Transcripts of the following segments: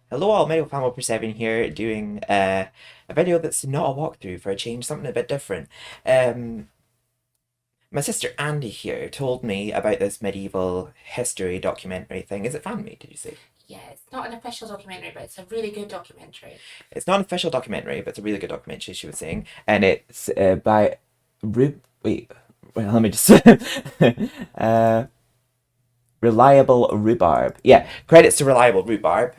Hello all, MediEvil Fan 1 here doing a video that's not a walkthrough for a change, something a bit different. Um, my sister Andy here told me about this medieval history documentary thing. Is it fan-made, did you say? Yeah, it's not an official documentary, but it's a really good documentary. It's not an official documentary, but it's a really good documentary, she was saying. And it's by Wait, well, let me just... uh, Reliable Rhubarb. Yeah, credits to Reliable Rhubarb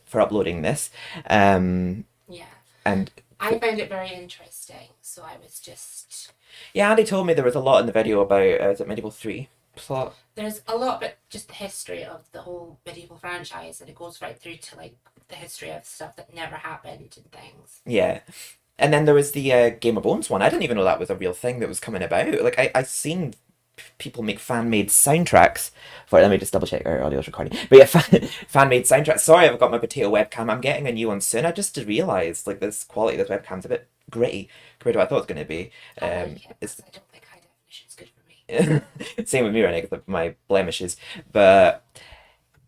for uploading this. Um, Yeah, and I found it very interesting, so I was just. Yeah, Andy told me there was a lot in the video about is it Medieval 3 plot? There's a lot about just the history of the whole medieval franchise, and it goes right through to like the history of stuff that never happened and things. Yeah. And then there was the Game of Bones one. I didn't even know that was a real thing that was coming about. Like I seen people make fan-made soundtracks for it. Let me just double check our audio's recording. But yeah, fan-made soundtracks. Sorry, I've got my potato webcam. I'm getting a new one soon. I just realised like this quality of this webcam's a bit gritty compared to what I thought it was going to be. I like it, It's because I don't think high definition is good for me. same with me right now because of my blemishes. But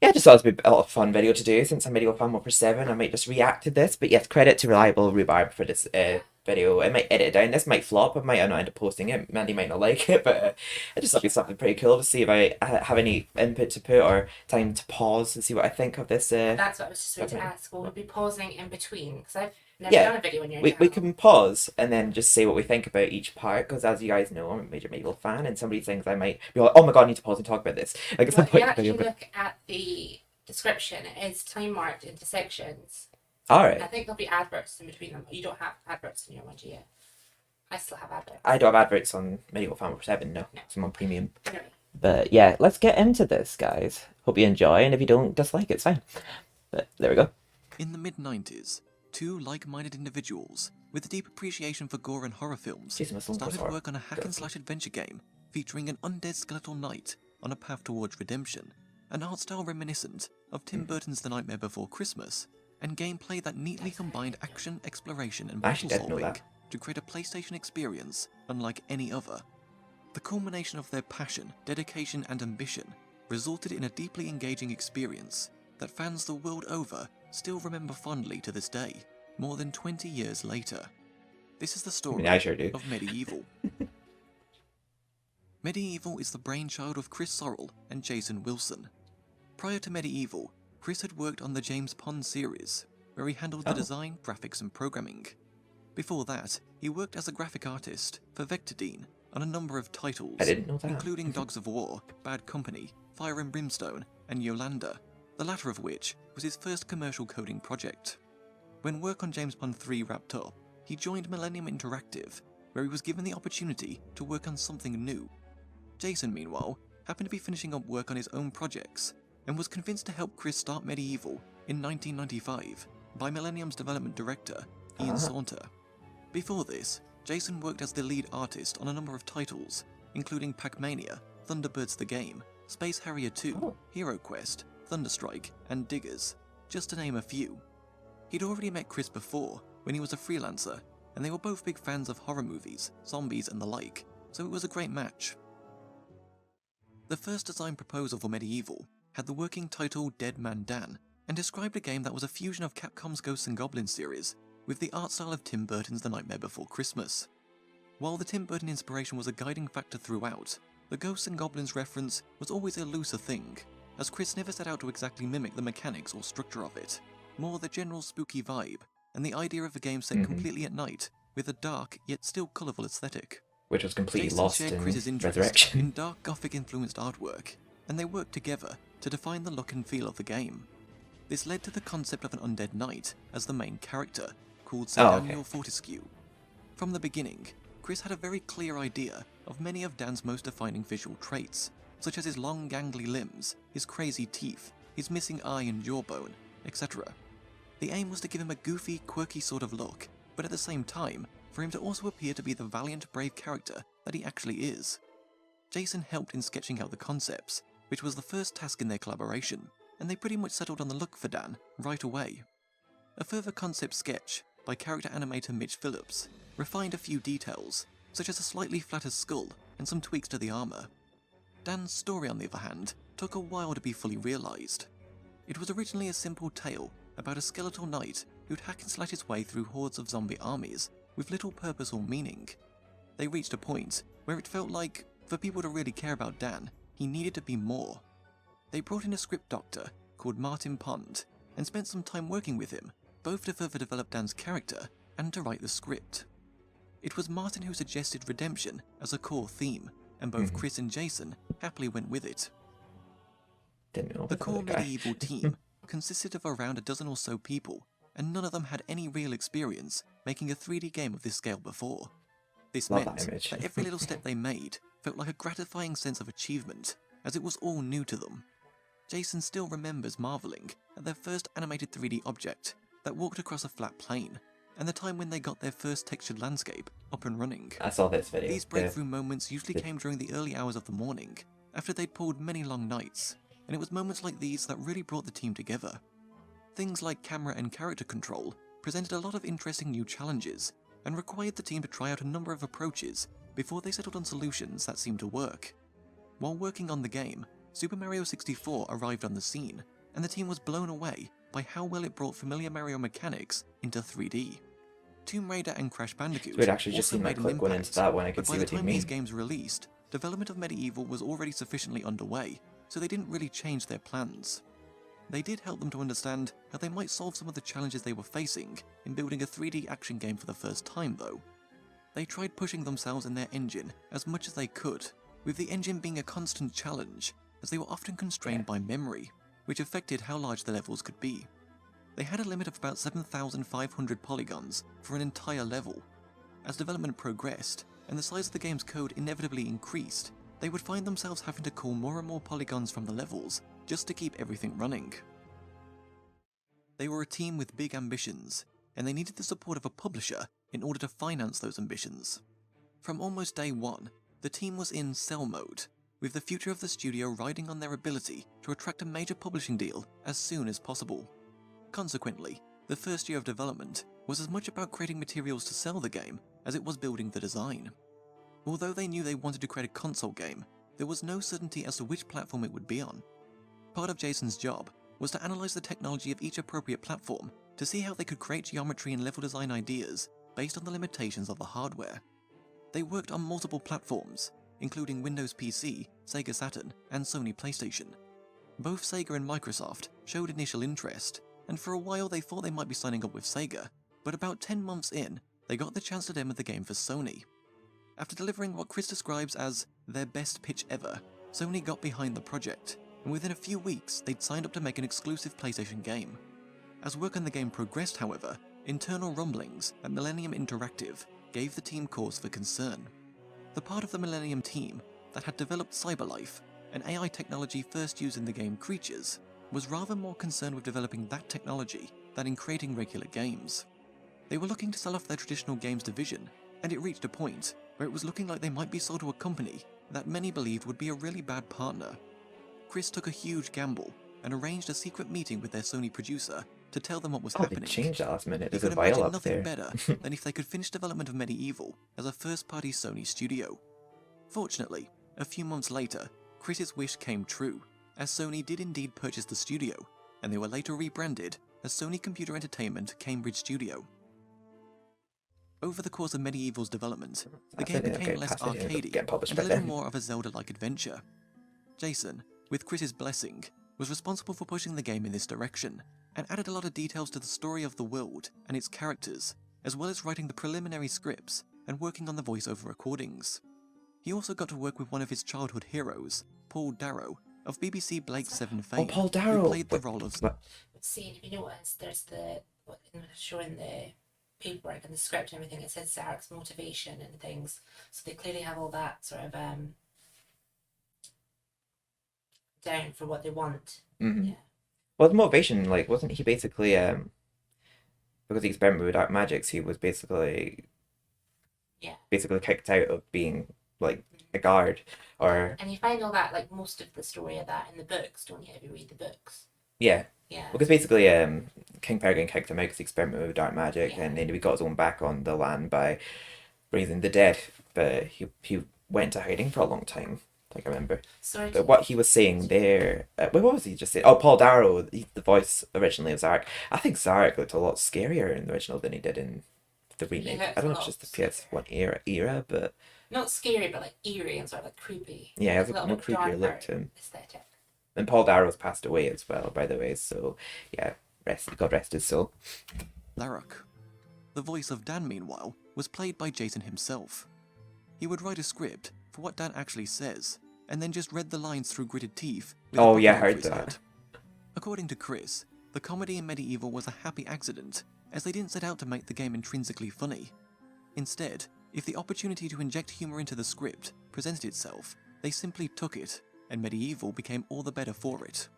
yeah, I just thought it'd be a lot of fun video to do since I'm Medieval Fan 1 I might just react to this. But yes, credit to Reliable Rhubarb for this Yeah, video. I might edit it down. This might flop. I might not end up posting it. Mandy might not like it, but I just thought it'd be something pretty cool to see if I have any input to put or time to pause and see what I think of this. that's what I was just going to ask. Will we be pausing in between? Because I've never Yeah, done a video on your we channel. can pause and then just say what we think about each part because as you guys know, I'm a major Medieval fan and somebody thinks I might be like, oh my god, I need to pause and talk about this. Like at Well, some if you point in the video, actually but look at the description, it is time marked into sections. all I right. think there'll be adverts in between them. You don't have adverts in your one, do you? I still have I adverts. don't have adverts on Medieval Fan 7, no. No. So I'm on premium. Anyway, But yeah, let's get into this, guys. Hope you enjoy, and if you don't dislike it, it's fine. But there we go. In the mid-90s, two like-minded individuals with a deep appreciation for gore and horror films Jason Whistling for started horror. work on a hack-and-slash adventure game featuring an undead skeletal knight on a path towards redemption, an art style reminiscent of Tim Burton's The Nightmare Before Christmas, and gameplay that neatly combined action, exploration, and I actually puzzle didn't know solving that. to create a PlayStation experience unlike any other. The culmination of their passion, dedication, and ambition resulted in a deeply engaging experience that fans the world over still remember fondly to this day, more than 20 years later. This is the I story mean, I sure do. of MediEvil. MediEvil is the brainchild of Chris Sorrell and Jason Wilson. Prior to MediEvil, Chris had worked on the James Pond series, where he handled the Oh. design, graphics, and programming. Before that, he worked as a graphic artist for Vectordine on a number of titles, I didn't know that. including Dogs of War, Bad Company, Fire and Brimstone, and Yolanda, the latter of which was his first commercial coding project. When work on James Pond 3 wrapped up, he joined Millennium Interactive, where he was given the opportunity to work on something new. Jason, meanwhile, happened to be finishing up work on his own projects, and was convinced to help Chris start MediEvil in 1995 by Millennium's development director, Ian Saunter. Before this, Jason worked as the lead artist on a number of titles, including Pac-Mania, Thunderbirds the Game, Space Harrier 2, Oh. Hero Quest, Thunderstrike, and Diggers, just to name a few. He'd already met Chris before, when he was a freelancer, and they were both big fans of horror movies, zombies, and the like, so it was a great match. The first design proposal for MediEvil had the working title Dead Man Dan, and described a game that was a fusion of Capcom's Ghosts and Goblins series with the art style of Tim Burton's The Nightmare Before Christmas. While the Tim Burton inspiration was a guiding factor throughout, the Ghosts and Goblins reference was always a looser thing, as Chris never set out to exactly mimic the mechanics or structure of it, more the general spooky vibe, and the idea of a game set completely at night, with a dark yet still colourful aesthetic. Which was completely Jason lost shared in Chris's interest Resurrection. in dark gothic-influenced artwork, and they worked together to define the look and feel of the game. This led to the concept of an undead knight as the main character, called Sir Oh, okay. Daniel Fortescue. From the beginning, Chris had a very clear idea of many of Dan's most defining visual traits, such as his long gangly limbs, his crazy teeth, his missing eye and jawbone, etc. The aim was to give him a goofy, quirky sort of look, but at the same time, for him to also appear to be the valiant, brave character that he actually is. Jason helped in sketching out the concepts, which was the first task in their collaboration, and they pretty much settled on the look for Dan right away. A further concept sketch by character animator Mitch Phillips refined a few details, such as a slightly flatter skull and some tweaks to the armor. Dan's story, on the other hand, took a while to be fully realized. It was originally a simple tale about a skeletal knight who'd hack and slash his way through hordes of zombie armies with little purpose or meaning. They reached a point where it felt like, for people to really care about Dan, he needed to be more. They brought in a script doctor called Martin Pond and spent some time working with him, both to further develop Dan's character and to write the script. It was Martin who suggested redemption as a core theme, and both Chris and Jason happily went with it. Didn't know The this core other guy. MediEvil team consisted of around a dozen or so people, and none of them had any real experience making a 3D game of this scale before. This Love meant that image. that every little step they made felt like a gratifying sense of achievement, as it was all new to them. Jason still remembers marveling at their first animated 3D object that walked across a flat plane, and the time when they got their first textured landscape up and running. I saw this video. These breakthrough moments usually came during the early hours of the morning, after they'd pulled many long nights, and it was moments like these that really brought the team together. Things like camera and character control presented a lot of interesting new challenges, and required the team to try out a number of approaches before they settled on solutions that seemed to work. While working on the game, Super Mario 64 arrived on the scene, and the team was blown away by how well it brought familiar Mario mechanics into 3D. Tomb Raider and Crash Bandicoot We'd actually just also seen that made an clip going into impact, that one. I but could by see the what you time these mean. games released, development of MediEvil was already sufficiently underway, so they didn't really change their plans. They did help them to understand how they might solve some of the challenges they were facing in building a 3D action game for the first time though. They tried pushing themselves and their engine as much as they could, with the engine being a constant challenge, as they were often constrained by memory, which affected how large the levels could be. They had a limit of about 7,500 polygons for an entire level. As development progressed, and the size of the game's code inevitably increased, they would find themselves having to call more and more polygons from the levels just to keep everything running. They were a team with big ambitions, and they needed the support of a publisher in order to finance those ambitions. From almost day one, the team was in sell mode, with the future of the studio riding on their ability to attract a major publishing deal as soon as possible. Consequently, the first year of development was as much about creating materials to sell the game as it was building the design. Although they knew they wanted to create a console game, there was no certainty as to which platform it would be on. Part of Jason's job was to analyze the technology of each appropriate platform to see how they could create geometry and level design ideas based on the limitations of the hardware. They worked on multiple platforms, including Windows PC, Sega Saturn, and Sony PlayStation. Both Sega and Microsoft showed initial interest, and for a while they thought they might be signing up with Sega, but about 10 months in, they got the chance to demo the game for Sony. After delivering what Chris describes as their best pitch ever, Sony got behind the project, and within a few weeks they'd signed up to make an exclusive PlayStation game. As work on the game progressed, however, internal rumblings at Millennium Interactive gave the team cause for concern. The part of the Millennium team that had developed Cyberlife, an AI technology first used in the game Creatures, was rather more concerned with developing that technology than in creating regular games. They were looking to sell off their traditional games division, and it reached a point where it was looking like they might be sold to a company that many believed would be a really bad partner. Chris took a huge gamble and arranged a secret meeting with their Sony producer to tell them what was Oh, they happening. changed that last minute. You There's a could vial imagine up nothing there. better than if they could finish development of MediEvil as a first-party Sony studio. Fortunately, a few months later, Chris's wish came true, as Sony did indeed purchase the studio, and they were later rebranded as Sony Computer Entertainment Cambridge Studio. Over the course of MediEvil's development, the game became less arcadey and a little more of a Zelda-like adventure. Jason, with Chris's blessing, was responsible for pushing the game in this direction, and added a lot of details to the story of the world and its characters, as well as writing the preliminary scripts and working on the voiceover recordings. He also got to work with one of his childhood heroes, Paul Darrow, of BBC Blake's Seven fame, Paul Darrow! who played the role of... But see, if you notice, there's showing the paperwork and the script and everything, it says Zarek's motivation and things, so they clearly have all that sort of down for what they want. Mm-hmm. Yeah. Well, the motivation, like, wasn't he basically, because he experimented with dark magics, he was basically kicked out of being, like, a guard, or... And you find all that, like, most of the story of that in the books, don't you, if you read the books? Yeah. Yeah. Because basically, King Peregrine kicked him out because he experimented with dark magic, and then he got his own back on the land by raising the dead, but he went into hiding for a long time. think I remember. Sorry. But what he was saying there, wait, what was he just saying? Oh, Paul Darrow, the voice originally of Zarek. I think Zarek looked a lot scarier in the original than he did in the remake. Yeah, I don't know if it's just the PS1 era, but not scary, but like eerie and sort of like creepy. yeah, it has Like a little more bit creepier look darker to him. aesthetic. And Paul Darrow's passed away as well, by the way. So yeah, God rest his soul. Larrock. The voice of Dan, meanwhile, was played by Jason himself. He would write a script for what Dan actually says, and then just read the lines through gritted teeth. With Oh a yeah, I buckle over heard his that. head. According to Chris, the comedy in MediEvil was a happy accident, as they didn't set out to make the game intrinsically funny. Instead, if the opportunity to inject humor into the script presented itself, they simply took it, and MediEvil became all the better for it.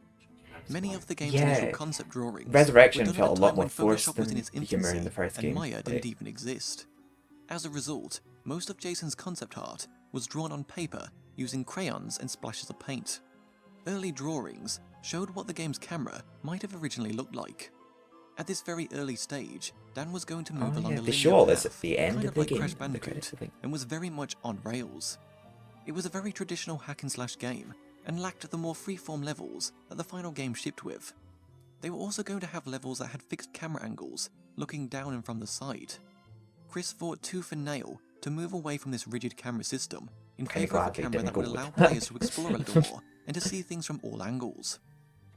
Many of the game's Yeah. initial concept drawings Resurrection were done felt at a lot time more when forced Photoshop was than in its the humor in infancy the first and game. Maya didn't Like, even exist. As a result, most of Jason's concept art was drawn on paper using crayons and splashes of paint. Early drawings showed what the game's camera might have originally looked like. At this very early stage, Dan was going to move oh along yeah, a they linear show all this at path, the end kind of of the like game. Crash in the Bandicoot, credits, I think. and was very much on rails. It was a very traditional hack-and-slash game, and lacked the more freeform levels that the final game shipped with. They were also going to have levels that had fixed camera angles, looking down and from the side. Chris fought tooth and nail to move away from this rigid camera system in Kinda favour of a glad they camera didn't that go would with allow that. players to explore a little more and to see things from all angles.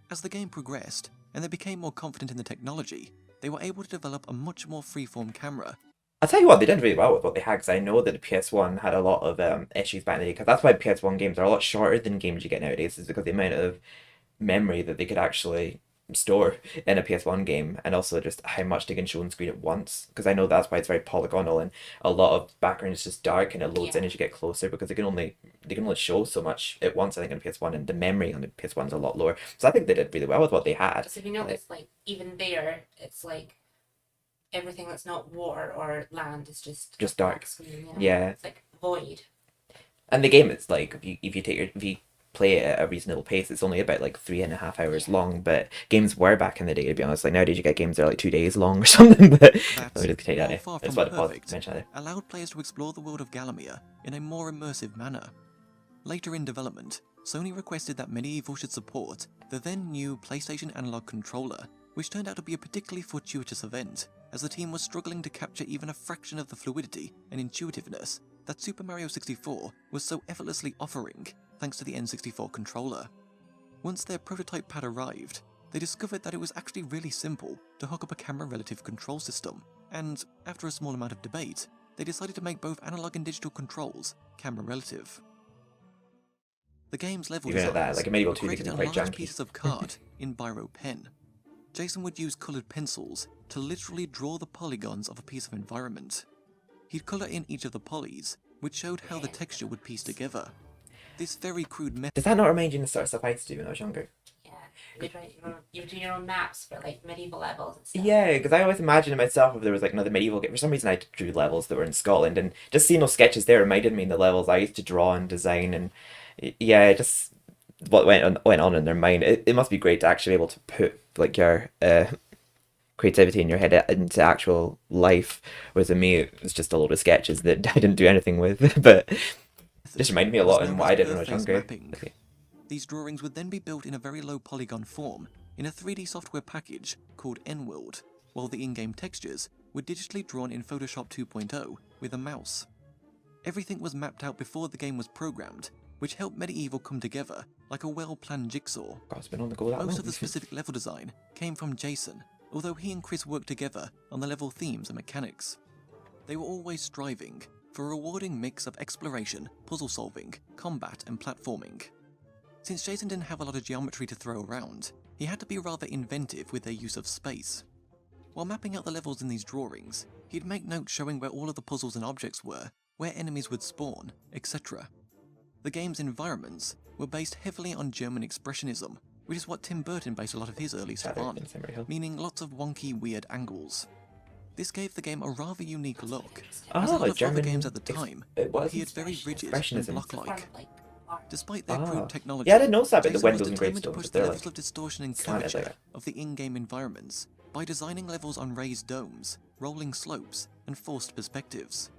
As the game progressed and they became more confident in the technology, they were able to develop a much more freeform camera. I'll tell you what, they did really well with what they had, because I know that the PS1 had a lot of issues back in the day, because that's why PS1 games are a lot shorter than games you get nowadays, is because the amount of memory that they could actually store in a PS1 game, and also just how much they can show on screen at once, because I know that's why it's very polygonal, and a lot of background is just dark, and it loads in Yeah. as you get closer, because they can only show so much at once, I think, on PS1, and the memory on the PS1 is a lot lower. So I think they did really well with what they had. So if you notice, like even there, it's like everything that's not water or land is just Just a dark. black screen. Yeah. It's like void. And the game is like, if you play it at a reasonable pace, it's only about like 3.5 hours long. But games were back in the day, to be honest. Like nowadays, you get games that are like 2 days long or something. But That, let me just take that while in. far That's from what I perfect, mention there. allowed players to explore the world of Galamia in a more immersive manner. Later in development, Sony requested that MediEvil should support the then new PlayStation Analog Controller, which turned out to be a particularly fortuitous event, as the team was struggling to capture even a fraction of the fluidity and intuitiveness that Super Mario 64 was so effortlessly offering thanks to the N64 controller. Once their prototype pad arrived, they discovered that it was actually really simple to hook up a camera relative control system, and after a small amount of debate, they decided to make both analog and digital controls camera relative. The game's level Even at that, designs like a MediEvil were 2, they created can in be quite large janky. pieces of card in biro pen. Jason would use coloured pencils to literally draw the polygons of a piece of environment. He'd colour in each of the polys, which showed how the texture would piece together. This very crude method Does that not remind you of the sort of stuff I used to do when I was younger? Yeah. You would do your own maps for like medieval levels and stuff. Yeah, because I always imagined myself if there was like another medieval game. For some reason, I drew levels that were in Scotland, and just seeing those sketches there reminded me of the levels I used to draw and design, and yeah, just what went on in their mind. It must be great to actually be able to put like your creativity in your head into actual life. Whereas in me, it was just a load of sketches that I didn't do anything with, but just reminded me a lot was of known what as I did when I was per-face younger. mapping. These drawings would then be built in a very low polygon form in a 3D software package called NWorld, while the in-game textures were digitally drawn in Photoshop 2.0 with a mouse. Everything was mapped out before the game was programmed, which helped MediEvil come together like a well-planned jigsaw. God, it's been on the go that Most long. of the specific level design came from Jason, although he and Chris worked together on the level themes and mechanics. They were always striving for a rewarding mix of exploration, puzzle solving, combat, and platforming. Since Jason didn't have a lot of geometry to throw around, he had to be rather inventive with their use of space. While mapping out the levels in these drawings, he'd make notes showing where all of the puzzles and objects were, where enemies would spawn, etc. The game's environments were based heavily on German expressionism, which is what Tim Burton based a lot of his early stuff on, meaning lots of wonky, weird angles. This gave the game a rather unique look, as a lot of other German games at the time it was appeared very rigid and expressionism. block-like. Like, Despite their Ah. crude technology, Yeah, I didn't notice that about the Jason was windows and determined to gravestones. push the They're levels like of distortion and slanted like curvature that. of the in-game environments by designing levels on raised domes, rolling slopes, and forced perspectives.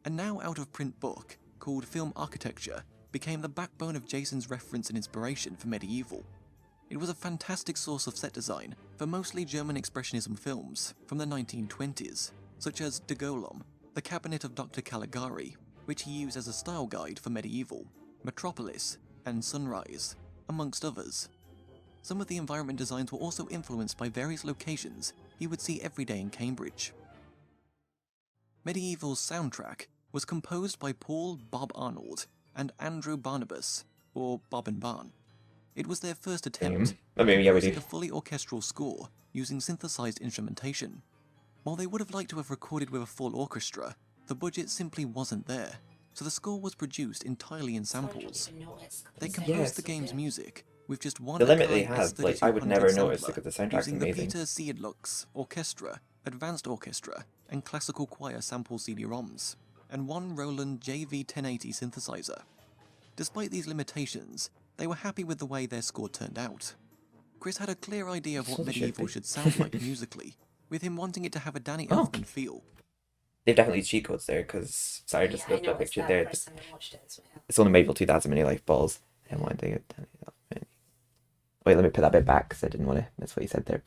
A now out-of-print book called Film Architecture became the backbone of Jason's reference and inspiration for MediEvil. It was a fantastic source of set design for mostly German expressionism films from the 1920s, such as De Golem, The Cabinet of Dr. Caligari, which he used as a style guide for MediEvil, Metropolis, and Sunrise, amongst others. Some of the environment designs were also influenced by various locations he would see every day in Cambridge. MediEvil's soundtrack was composed by Paul "Bob" Arnold and Andrew Barnabas, or Bob and Barn. It was their first attempt at composing a fully orchestral score using synthesized instrumentation. While they would have liked to have recorded with a full orchestra, the budget simply wasn't there, so the score was produced entirely in samples. They composed the game's music with just one The limit they Akai have, like, I would never S3200 notice sampler, because the soundtrack's using the amazing. Peter Seidlux Orchestra, Advanced Orchestra, and Classical Choir sample CD-ROMs, and one Roland JV1080 synthesizer. Despite these limitations, they were happy with the way their score turned out. Chris had a clear idea of what So they should MediEvil be. should sound like musically, with him wanting it to have a Danny Oh. Elfman feel. They've definitely cheat codes there, because, sorry, just Yeah, I looked at noticed picture that there. the first time I watched it as well. It's only MediEvil 2000 mini life balls. And one day, wait, let me put that bit back, because I didn't want to miss what you said there.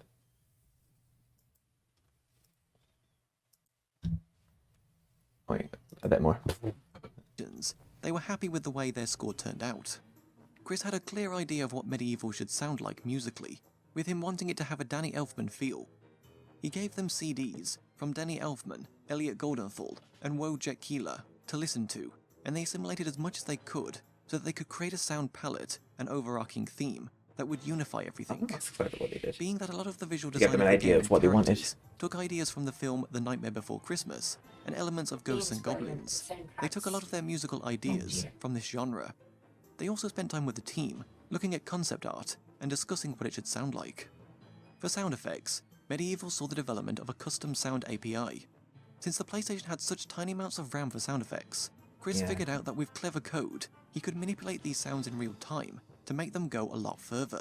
Wait, a bit more. They were happy with the way their score turned out. Chris had a clear idea of what MediEvil should sound like musically, with him wanting it to have a Danny Elfman feel. He gave them CDs from Danny Elfman, Elliot Goldenthal, and Wojciech Keeler to listen to, and they assimilated as much as they could so that they could create a sound palette and overarching theme that would unify everything. That's exactly what they did. Being that a lot of the visual To design give them of an the idea game of what they wanted. characters took ideas from the film The Nightmare Before Christmas and elements of Ghosts and Goblins. They took a lot of their musical ideas from this genre. They also spent time with the team, looking at concept art and discussing what it should sound like. For sound effects, MediEvil saw the development of a custom sound API. Since the PlayStation had such tiny amounts of RAM for sound effects, Chris figured out that with clever code, he could manipulate these sounds in real time to make them go a lot further.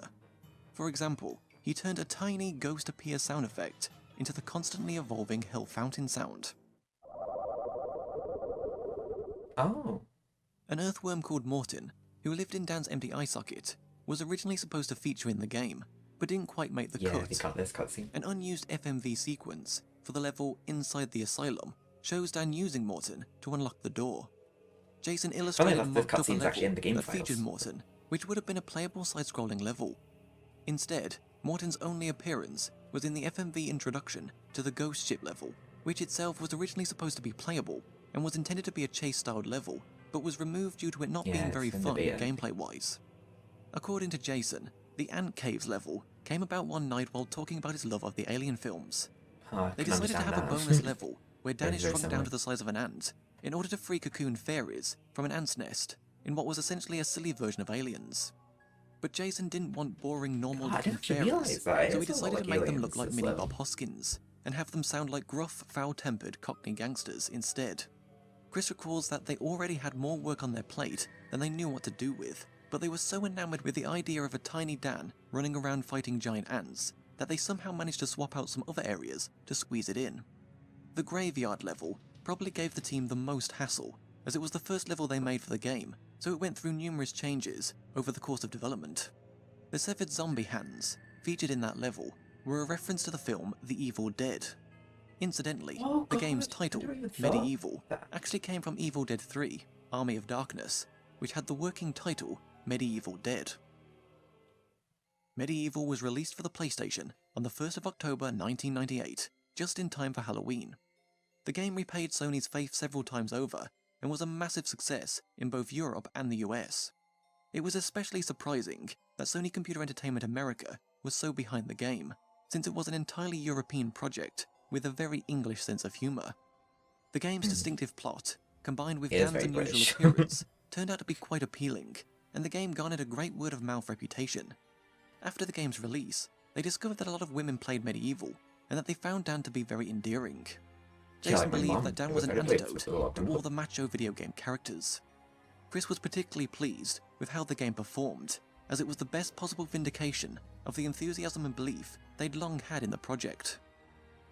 For example, he turned a tiny ghost appear sound effect into the constantly evolving Hell Fountain sound. Oh. An earthworm called Morton, who lived in Dan's empty eye socket, was originally supposed to feature in the game, but didn't quite make the Yeah, cut. they cut this cutscene. An unused FMV sequence for the level Inside the Asylum shows Dan using Morton to unlock the door. Jason illustrated enough, and this mocked up a cutscene's actually in level the game that files. featured Morton, which would have been a playable side-scrolling level. Instead, Morton's only appearance was in the FMV introduction to the Ghost Ship level, which itself was originally supposed to be playable and was intended to be a chase-styled level, but was removed due to it not being very it's in the fun beta. gameplay-wise. According to Jason, the Ant Caves level came about one night while talking about his love of the Alien films. Oh, I They can decided to have understand a that. bonus level where Dan Very, is very shrunk down similar. to the size of an ant in order to free cocoon fairies from an ant's nest in what was essentially a silly version of Aliens. But Jason didn't want boring normal God, I looking didn't actually fairies, realise that. so he It's a lot decided like to make them Aliens, look like this mini level. Bob Hoskins and have them sound like gruff, foul-tempered Cockney gangsters instead. Chris recalls that they already had more work on their plate than they knew what to do with, but they were so enamored with the idea of a tiny Dan running around fighting giant ants that they somehow managed to swap out some other areas to squeeze it in. The graveyard level probably gave the team the most hassle, as it was the first level they made for the game, so it went through numerous changes over the course of development. The severed zombie hands, featured in that level, were a reference to the film The Evil Dead. Incidentally, Oh, the God, game's I title, never even thought MediEvil, that. actually came from Evil Dead 3, Army of Darkness, which had the working title MediEvil Dead. MediEvil was released for the PlayStation on the 1st of October 1998, just in time for Halloween. The game repaid Sony's faith several times over and was a massive success in both Europe and the US. It was especially surprising that Sony Computer Entertainment America was so behind the game, since it was an entirely European project with a very English sense of humour. The game's distinctive plot, combined with It is Dan's very unusual British. appearance, turned out to be quite appealing, and the game garnered a great word-of-mouth reputation. After the game's release, they discovered that a lot of women played MediEvil, and that they found Dan to be very endearing. Yeah, Jason like my believed mum, that Dan it was was an very big, antidote so a lot of to them. all the macho video game characters. Chris was particularly pleased with how the game performed, as it was the best possible vindication of the enthusiasm and belief they'd long had in the project.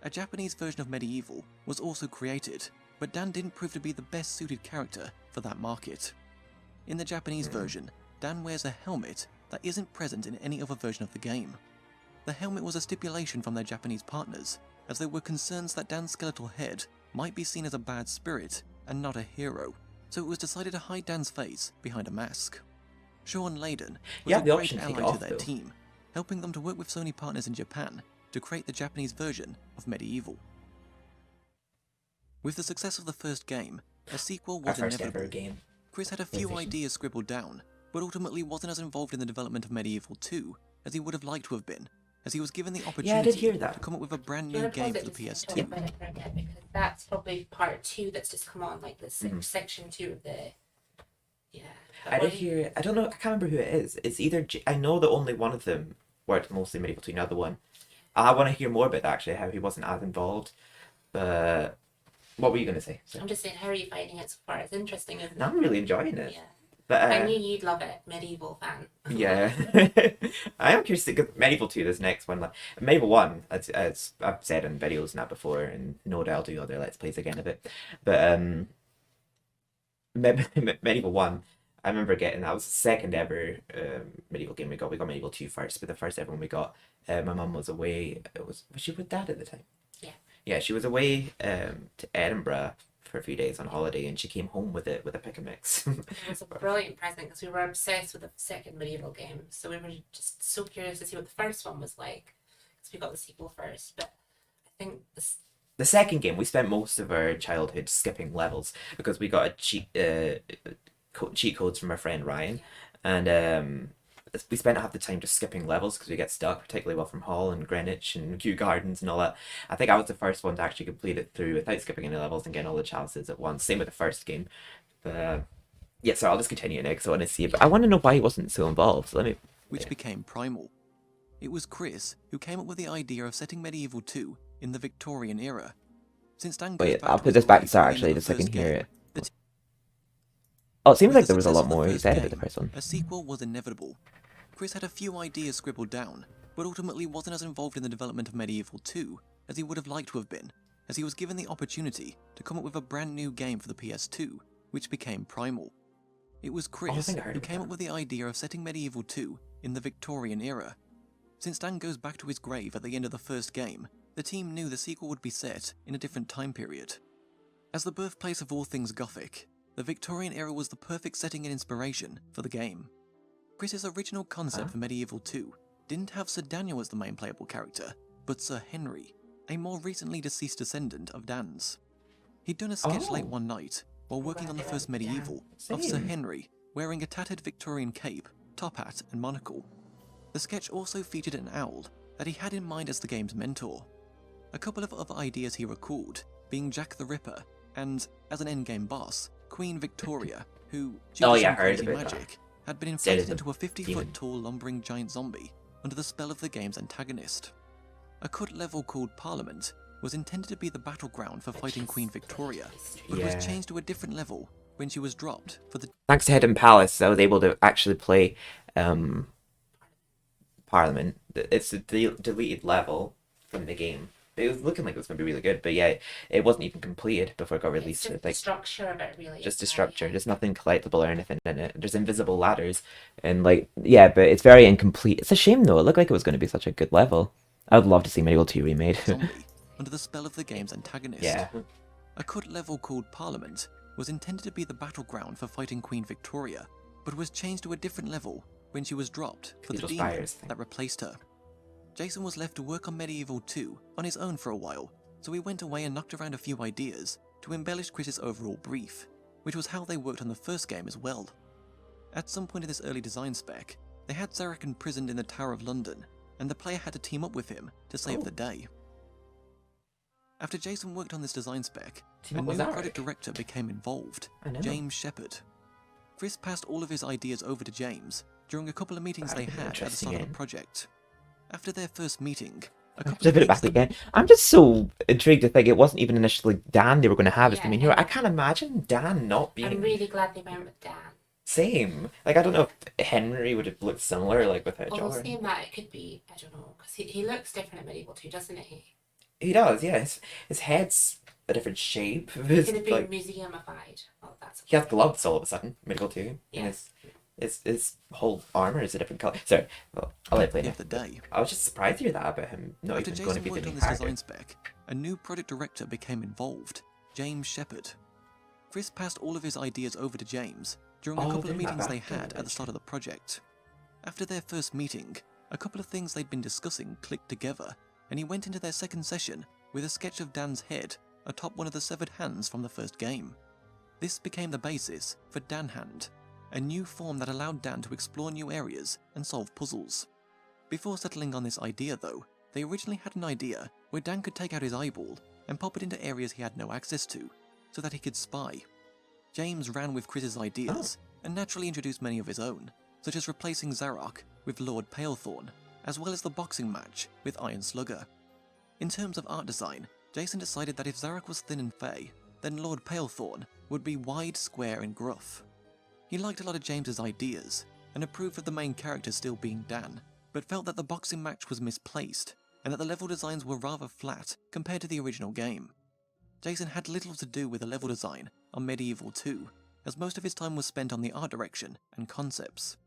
A Japanese version of MediEvil was also created, but Dan didn't prove to be the best suited character for that market. In the Japanese version, Dan wears a helmet that isn't present in any other version of the game. The helmet was a stipulation from their Japanese partners, as there were concerns that Dan's skeletal head might be seen as a bad spirit and not a hero, so it was decided to hide Dan's face behind a mask. Sean Layden was Yeah, a the great option to take ally it to off, their though. team, helping them to work with Sony partners in Japan to create the Japanese version of MediEvil. With the success of the first game, a sequel Our was first inevitable. ever game. Chris had a few PlayStation. ideas scribbled down, but ultimately wasn't as involved in the development of MediEvil 2 as he would have liked to have been, as he was given the opportunity Yeah, I did hear that. to come up with a brand Do you new want to pause game it for the just to PS2. talk about it for a bit, because that's probably part 2 that's just come on, like the Mhm. section 2 of the. Yeah. I did hear. I don't know. I can't remember who it is. It's either. I know that only one of them worked mostly MediEvil 2. Another one. I want to hear more about that, actually. How he wasn't as involved. But what were you gonna say? I'm just saying, how are you finding it so far? It's interesting, isn't it? I'm really enjoying it. Yeah. But I knew you'd love it, MediEvil fan. yeah, I am curious to get MediEvil 2. This next one, like MediEvil 1, as I've said in videos now before, and no doubt I'll do other Let's Plays again of it. But MediEvil 1, I remember getting that was the second ever MediEvil game we got. We got MediEvil 2 first, but the first ever one we got, my mum was away. Was she with Dad at the time? Yeah. Yeah, she was away to Edinburgh for a few days on holiday, and she came home with it with a pick and mix. It was a brilliant present because we were obsessed with the second MediEvil game, so we were just so curious to see what the first one was like, because we got the sequel first. But I think this. The second game, we spent most of our childhood skipping levels because we got a cheat codes from our friend Ryan, and we spent half the time just skipping levels because we get stuck, particularly well from Hull and Greenwich and Kew Gardens and all that. I think I was the first one to actually complete it through without skipping any levels and getting all the chalices at once. Same with the first game. But yeah, so I'll just continue now because I want to see it. But I want to know why he wasn't so involved. So let me. Which became Primal. It was Chris who came up with the idea of setting MediEvil 2 in the Victorian era. Since Dan goes Wait, back I'll to put his this back to grave start at the actually, end of just so I the can first hear game, it. the Oh, it seems With like the there was a lot success of more the he first said about the game, first one. a sequel was inevitable. Chris had a few ideas scribbled down, but ultimately wasn't as involved in the development of MediEvil 2 as he would have liked to have been, as he was given the opportunity to come up with a brand new game for the PS2, which became Primal. It was Chris think I heard who about came that. up with the idea of setting MediEvil 2 in the Victorian era. Since Dan goes back to his grave at the end of the first game, the team knew the sequel would be set in a different time period. As the birthplace of all things Gothic, the Victorian era was the perfect setting and inspiration for the game. Chris's original concept for MediEvil 2 didn't have Sir Daniel as the main playable character, but Sir Henry, a more recently deceased descendant of Dan's. He'd done a sketch late one night, while working on the first MediEvil, of Sir Same. Henry wearing a tattered Victorian cape, top hat and monocle. The sketch also featured an owl that he had in mind as the game's mentor. A couple of other ideas he recalled, being Jack the Ripper, and, as an endgame boss, Queen Victoria, who, due to some crazy magic, had been inflated into a 50-foot tall lumbering giant zombie under the spell of the game's antagonist. A cut level called Parliament was intended to be the battleground for fighting Queen Victoria, but Yeah. was changed to a different level when she was dropped for the Thanks to Hidden Palace, I was able to actually play Parliament. It's a deleted level from the game. It was looking like it was going to be really good, but yeah, it wasn't even completed before it got It's released. just It's the like structure of it, really. just a isn't it? structure. There's nothing collectible or anything in it. There's invisible ladders, and like yeah, but it's very incomplete. It's a shame though. It looked like it was going to be such a good level. I would love to see Medieval 2 remade. zombie under the spell of the game's antagonist. Yeah. A cut level called Parliament was intended to be the battleground for fighting Queen Victoria, but was changed to a different level when she was dropped for the Cathedral demon Spires thing. that replaced her. Jason was left to work on MediEvil 2 on his own for a while, so he went away and knocked around a few ideas to embellish Chris's overall brief, which was how they worked on the first game as well. At some point in this early design spec, they had Zarek imprisoned in the Tower of London, and the player had to team up with him to save the day. After Jason worked on this design spec, Team a up new with Zarek? project director became involved, I know. James Shepard. Chris passed all of his ideas over to James during a couple of meetings they That'd be had at the interesting start of the game. project. After their first meeting, a Just couple of put it weeks back again. I'm just so intrigued to think it wasn't even initially Dan they were going to have as the main hero. I can't imagine Dan not being I'm really glad they went with Dan. same. Like I don't know if Henry would have looked similar like without Although John. saying that, it could be, I don't know, because he looks different at MediEvil 2, doesn't he? He does, yeah. His head's a different shape. It's going to be Like, museumified. Oh, that's he has gloves all of a sudden, Medieval 2. Yeah. And his whole armor is a different color. Sorry, well, I'll let you play Of now. the day. I was just surprised to hear that about him not After even going to Jason be the worked main on this character. design spec, a new project director became involved, James Shepard. Chris passed all of his ideas over to James during a couple of doing that meetings they back then, had at the start of the project. After their first meeting, a couple of things they'd been discussing clicked together, and he went into their second session with a sketch of Dan's head atop one of the severed hands from the first game. This became the basis for Dan Hand, a new form that allowed Dan to explore new areas and solve puzzles. Before settling on this idea though, they originally had an idea where Dan could take out his eyeball and pop it into areas he had no access to, so that he could spy. James ran with Chris's ideas and naturally introduced many of his own, such as replacing Zarok with Lord Palethorn, as well as the boxing match with Iron Slugger. In terms of art design, Jason decided that if Zarok was thin and fey, then Lord Palethorn would be wide, square and gruff. He liked a lot of James's ideas and approved of the main character still being Dan, but felt that the boxing match was misplaced and that the level designs were rather flat compared to the original game. Jason had little to do with the level design on MediEvil 2, as most of his time was spent on the art direction and concepts.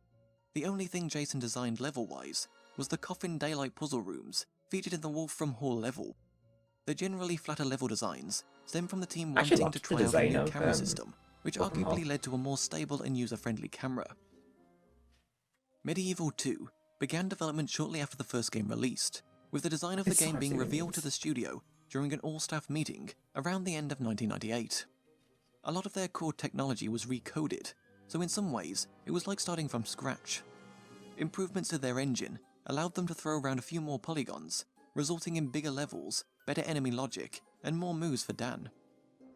The only thing Jason designed level-wise was the Coffin Daylight puzzle rooms featured in the Wolfram Hall level. The generally flatter level designs stem from the team I actually wanting to loved the try out a design new of, camera system, which Wolfram arguably Hall. led to a more stable and user-friendly camera. MediEvil 2 began development shortly after the first game released, with the design of the It's game hard being to revealed to release. the studio during an all-staff meeting around the end of 1998. A lot of their core technology was recoded, so in some ways it was like starting from scratch. Improvements to their engine allowed them to throw around a few more polygons, resulting in bigger levels, better enemy logic, and more moves for Dan.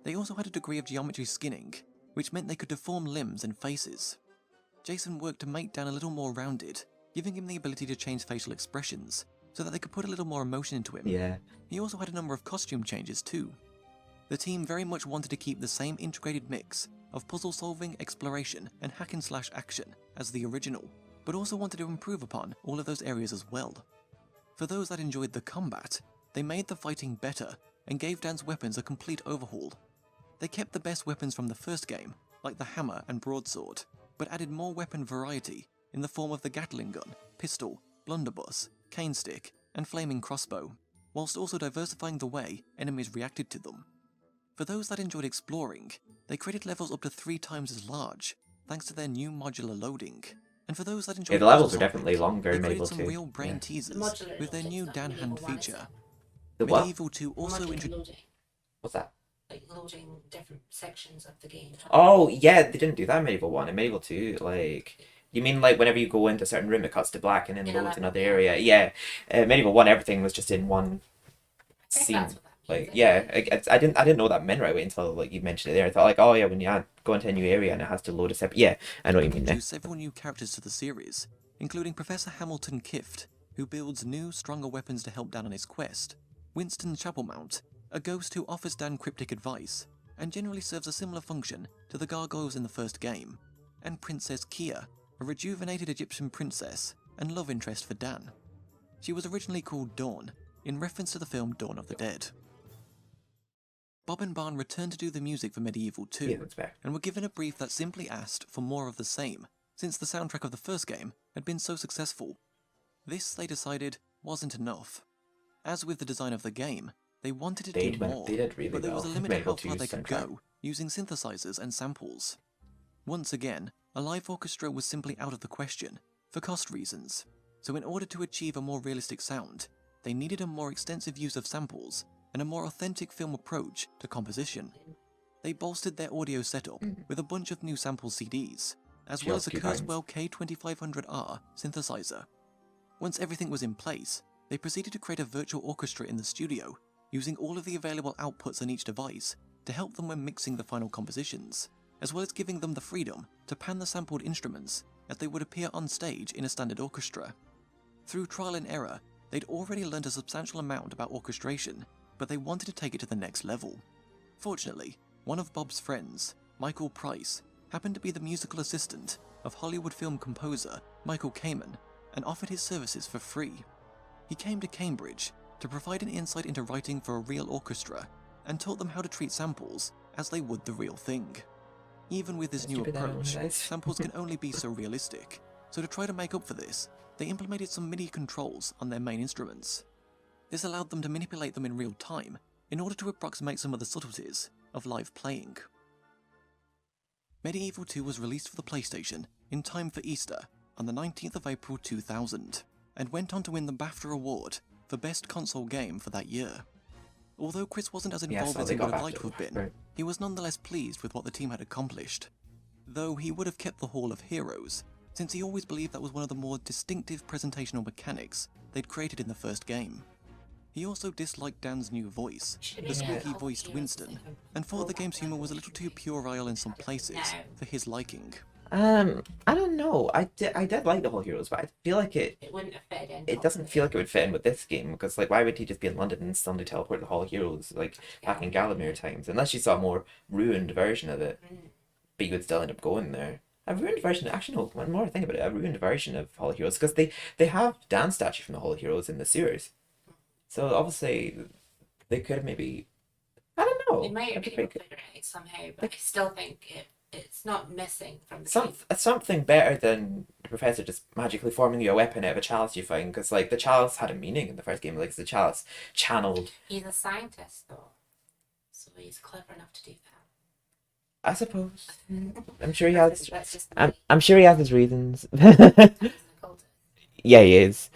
They also had a degree of geometry skinning, which meant they could deform limbs and faces. Jason worked to make Dan a little more rounded, giving him the ability to change facial expressions, so that they could put a little more emotion into him. Yeah. He also had a number of costume changes too. The team very much wanted to keep the same integrated mix of puzzle solving, exploration, and hack and slash action as the original, but also wanted to improve upon all of those areas as well. For those that enjoyed the combat, they made the fighting better and gave Dan's weapons a complete overhaul. They kept the best weapons from the first game, like the hammer and broadsword, but added more weapon variety in the form of the Gatling gun, pistol, blunderbuss, cane stick, and flaming crossbow, whilst also diversifying the way enemies reacted to them. For those that enjoyed exploring, they created levels up to 3 times as large, thanks to their new modular loading. And for those that enjoyed Yeah, the levels puzzle are definitely solving, longer they in created Medieval some 2. real brain Yeah. teasers modular with their loading new stuff, Dan Medieval Hand 1 is feature. that? The what? MediEvil 2 also Modular introduced. loading, What's that? like loading different sections of the game. Oh, yeah, they didn't do that in Medieval 1. In Medieval 2, like... You mean like whenever you go into a certain room, it cuts to black and then In loads 11, another yeah. area? Yeah. Medieval 1, everything was just in one I think scene. that's what that means. Like, yeah, I didn't know that meant right away until like you mentioned it there. I thought like, oh yeah, when you go into a new area and it has to load a separate. Yeah, I know what you mean now. introduced several new characters to the series, including Professor Hamilton Kift, who builds new, stronger weapons to help Dan on his quest, Winston Chapelmount, a ghost who offers Dan cryptic advice, and generally serves a similar function to the gargoyles in the first game, and Princess Kia, a rejuvenated Egyptian princess and love interest for Dan. She was originally called Dawn, in reference to the film Dawn of the Dead. Bob and Barn returned to do the music for MediEvil 2, Yeah, that's fair. and were given a brief that simply asked for more of the same, since the soundtrack of the first game had been so successful. This, they decided, wasn't enough. As with the design of the game, they wanted to do more, They did really but there well. was a limit to how Medieval far 2's they could soundtrack. go using synthesizers and samples. Once again, a live orchestra was simply out of the question, for cost reasons, so in order to achieve a more realistic sound, they needed a more extensive use of samples and a more authentic film approach to composition. They bolstered their audio setup with a bunch of new sample CDs, as well as a Just 2 times. Kurzweil K2500R synthesizer. Once everything was in place, they proceeded to create a virtual orchestra in the studio, using all of the available outputs on each device to help them when mixing the final compositions, as well as giving them the freedom to pan the sampled instruments as they would appear on stage in a standard orchestra. Through trial and error, they'd already learned a substantial amount about orchestration, but they wanted to take it to the next level. Fortunately, one of Bob's friends, Michael Price, happened to be the musical assistant of Hollywood film composer Michael Kamen and offered his services for free. He came to Cambridge to provide an insight into writing for a real orchestra and taught them how to treat samples as they would the real thing. Even with this new Stupid that approach, one, guys. samples can only be so realistic, so to try to make up for this, they implemented some MIDI controls on their main instruments. This allowed them to manipulate them in real time in order to approximate some of the subtleties of live playing. MediEvil 2 was released for the PlayStation in time for Easter on the 19th of April 2000, and went on to win the BAFTA award for Best Console Game for that year. Although Chris wasn't as involved as he would have liked to have been, he was nonetheless pleased with what the team had accomplished. Though he would have kept the Hall of Heroes, since he always believed that was one of the more distinctive presentational mechanics they'd created in the first game. He also disliked Dan's new voice, the squeaky-voiced Winston, and thought the game's humour was a little too puerile in some places for his liking. I don't know. I did like the Whole Heroes, but I feel like It wouldn't have fit in. it doesn't feel like it would fit in with this game, because like why would he just be in London and suddenly teleport to the Hall of Heroes like back in Gallowmere times? Unless you saw a more ruined version of it, but you would still end up going there. A ruined version, actually no, one more I think about it, a ruined version of Hall of Heroes, because they have Dan's statue from the Hall of Heroes in the sewers. So obviously they could have maybe, I don't know. They might have That'd be been able pretty to figure it out somehow, but I still think it's not missing from the something better than the professor just magically forming you a weapon out of a chalice you find, because like the chalice had a meaning in the first game, like the chalice channeled. He's a scientist though, so he's clever enough to do that. I suppose. I'm sure he has. That's just I'm sure he has his reasons. occult. Yeah, he is.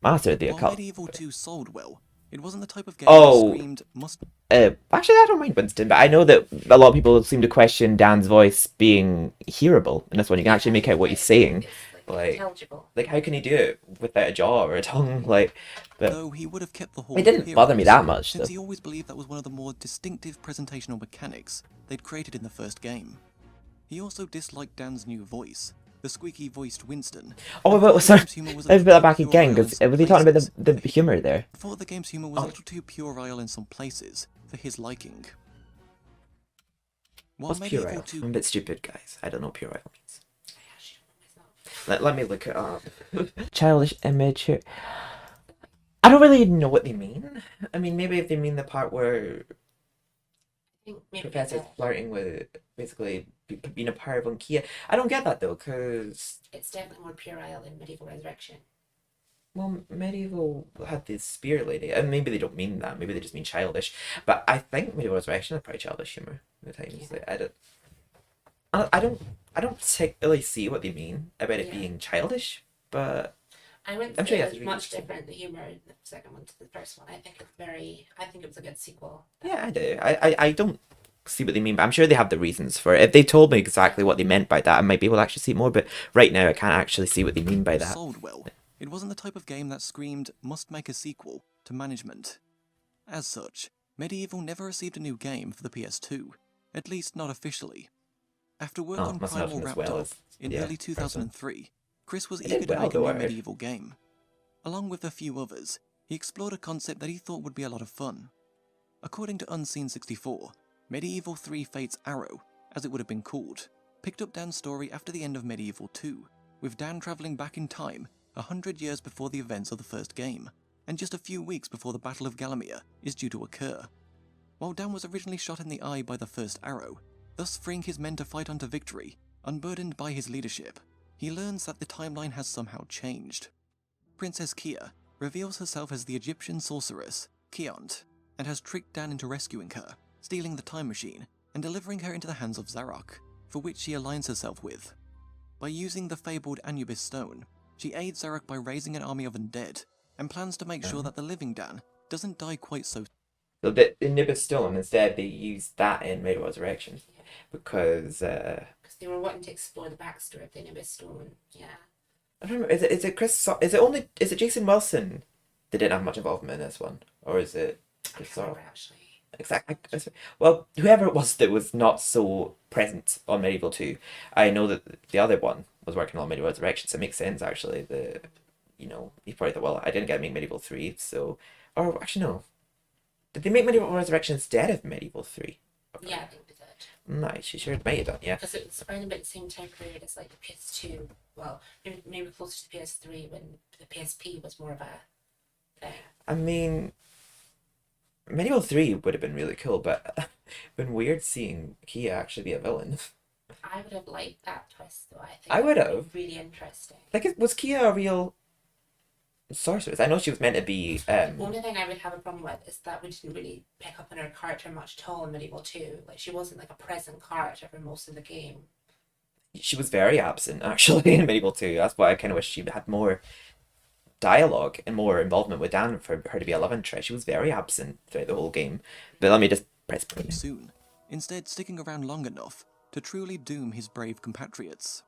Master of the While occult. MediEvil 2 sold well, it wasn't the type of game Oh. that screamed must. Actually, I don't mind Winston, but I know that a lot of people seem to question Dan's voice being hearable in this one. You can actually make out what he's saying. It's Like- intelligible. Like, how can he do it without a jaw or a tongue? Like, but Though he would have kept the Hall it of didn't bother me Heroes, that much. since Though. he always believed that was one of the more distinctive presentational mechanics they'd created in the first game. He also disliked Dan's new voice, the squeaky-voiced Winston. Oh, and but thought the sorry, game's humour was a let's put little that back too again, puerile in because some was he talking about places. the humour there? Thought the game's humour was a little too puerile in some places for his liking. While What's puerile? MediEvil 2 I'm a bit stupid, guys. I don't know what puerile means. I actually don't know myself. Let me look it up. Childish image. I don't really know what they mean. I mean, maybe if they mean the part where I think maybe Professor's flirting with basically being a part of Unkia. I don't get that though, because it's definitely more puerile than Medieval Resurrection. well, Medieval had this spirit lady, and maybe they don't mean that. Maybe they just mean childish. But I think Medieval Resurrection had probably childish humor at times. Yeah. Like, I don't particularly see what they mean about it Yeah. being childish, but I wouldn't I'm say sure he it has was a much reason. different, the humour in the second one to the first one. I think it was a good sequel. yeah, I do. I don't see what they mean, but I'm sure they have the reasons for it. If they told me exactly what they meant by that, I might be able to actually see it more. But right now, I can't actually see what they mean by that. sold well, it wasn't the type of game that screamed must make a sequel to management. As such, MediEvil never received a new game for the PS2, at least not officially. After work Oh, on must not have Primal done as wrapped well up as- in yeah, early 2003, Chris was It eager did to well, make a though, new right? medieval game. Along with a few others, he explored a concept that he thought would be a lot of fun. According to Unseen64, MediEvil 3 Fate's Arrow, as it would have been called, picked up Dan's story after the end of MediEvil 2, with Dan travelling back in time 100 years before the events of the first game, and just a few weeks before the Battle of Gallowmere is due to occur. While Dan was originally shot in the eye by the first arrow, thus freeing his men to fight on to victory, unburdened by his leadership, he learns that the timeline has somehow changed. Princess Kia reveals herself as the Egyptian sorceress, Kiont, and has tricked Dan into rescuing her, stealing the time machine, and delivering her into the hands of Zarok, for which she aligns herself with. By using the fabled Anubis stone, she aids Zarok by raising an army of undead, and plans to make sure that the living Dan doesn't die quite so. So the Nibus Stone, instead they used that in Medieval Resurrection because Because they were wanting to explore the backstory of the Nimbus Stone. Yeah. I don't remember. Is it Chris? Is it Jason Wilson that didn't have much involvement in this one, or is it I Chris can't remember Sarle? actually. Exactly. Well, whoever it was that was not so present on Medieval 2, I know that the other one was working on Medieval Resurrection, so it makes sense actually. He probably thought, well, I didn't get to make Medieval 3, so, or actually no, did they make Medieval Resurrection instead of Medieval 3? Yeah, I think they did. Nice, you sure it might have done, yeah. Because it was around about the same time period as like the PS2. Well, maybe closer to the PS3 when the PSP was more of a thing. I mean, Medieval 3 would have been really cool, but been weird seeing Kia actually be a villain. I would have liked that twist though. I think I that would would have have. been really interesting. Like, was Kia a real sorceress? I know she was meant to be. The only thing I would have a problem with is that we didn't really pick up on her character much at all in Medieval 2. Like, she wasn't like a present character for most of the game. She was very absent actually in Medieval 2. That's why I kind of wish she had more dialogue and more involvement with Dan for her to be a love interest. She was very absent throughout the whole game. But let me just press play. Soon, instead sticking around long enough to truly doom his brave compatriots.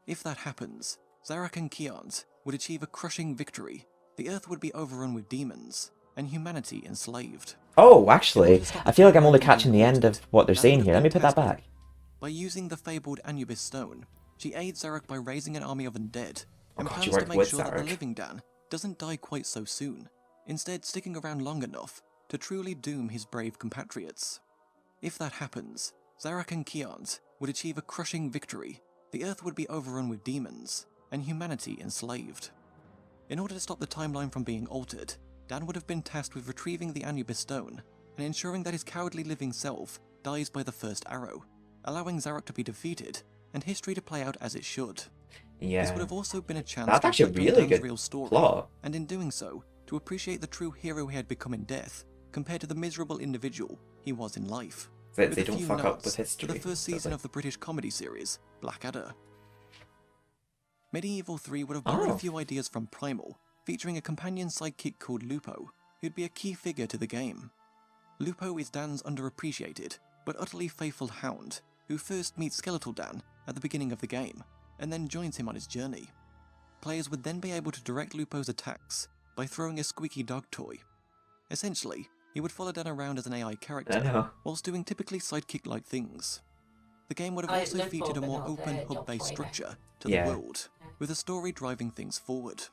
If that happens, Zarek and Kiant would achieve a crushing victory. The Earth would be overrun with demons, and humanity enslaved. Oh, actually, I feel like I'm only catching the end of what they're saying here. Let me put that back. By using the fabled Anubis Stone, she aids Zarek by raising an army of undead, Oh and god, you plans to worked make with sure that the Zarek. living Dan doesn't die quite so soon, instead sticking around long enough to truly doom his brave compatriots. If that happens, Zarek and Kiant would achieve a crushing victory. The Earth would be overrun with demons, and humanity enslaved. In order to stop the timeline from being altered, Dan would have been tasked with retrieving the Anubis Stone and ensuring that his cowardly living self dies by the first arrow, allowing Zarek to be defeated and history to play out as it should. This Yeah. would have also been a chance That's to actually a reflect on really Dan's good real story, plot. and in doing so, to appreciate the true hero he had become in death compared to the miserable individual he was in life. So With they a don't few fuck up nods with to history. the first So, season like- of the British comedy series, Blackadder. Medieval 3 would have borrowed Oh. a few ideas from Primal, featuring a companion sidekick called Lupo, who'd be a key figure to the game. Lupo is Dan's underappreciated, but utterly faithful hound, who first meets Skeletal Dan at the beginning of the game, and then joins him on his journey. Players would then be able to direct Lupo's attacks by throwing a squeaky dog toy. Essentially, he would follow Dan around as an AI I character, know. whilst doing typically sidekick-like things. The game would have I also like featured a Lupo, more but not open the hub-based dog toy structure to Yeah. the world, with a story driving things forward.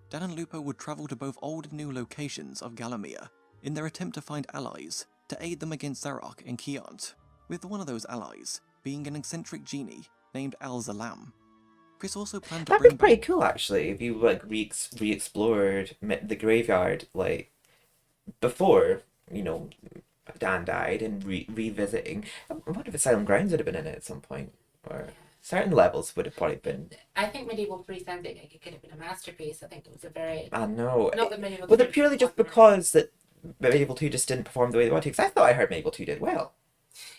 Dan and Lupo would travel to both old and new locations of Galamir in their attempt to find allies to aid them against Zarok and Kiant, with one of those allies being an eccentric genie named Al-Zalam. Chris also planned to That'd be bring pretty back cool actually if you like re-explored the graveyard like before, you know, Dan died and revisiting. I wonder if Asylum Grounds would have been in it at some point, or certain levels would have probably been. I think Medieval 3 sounded like it could have been a masterpiece. I think it was a very. I know. Not that Medieval Was 3 it purely just wasn't because that Medieval 2 just didn't perform the way they wanted to? Because I thought I heard Medieval 2 did well.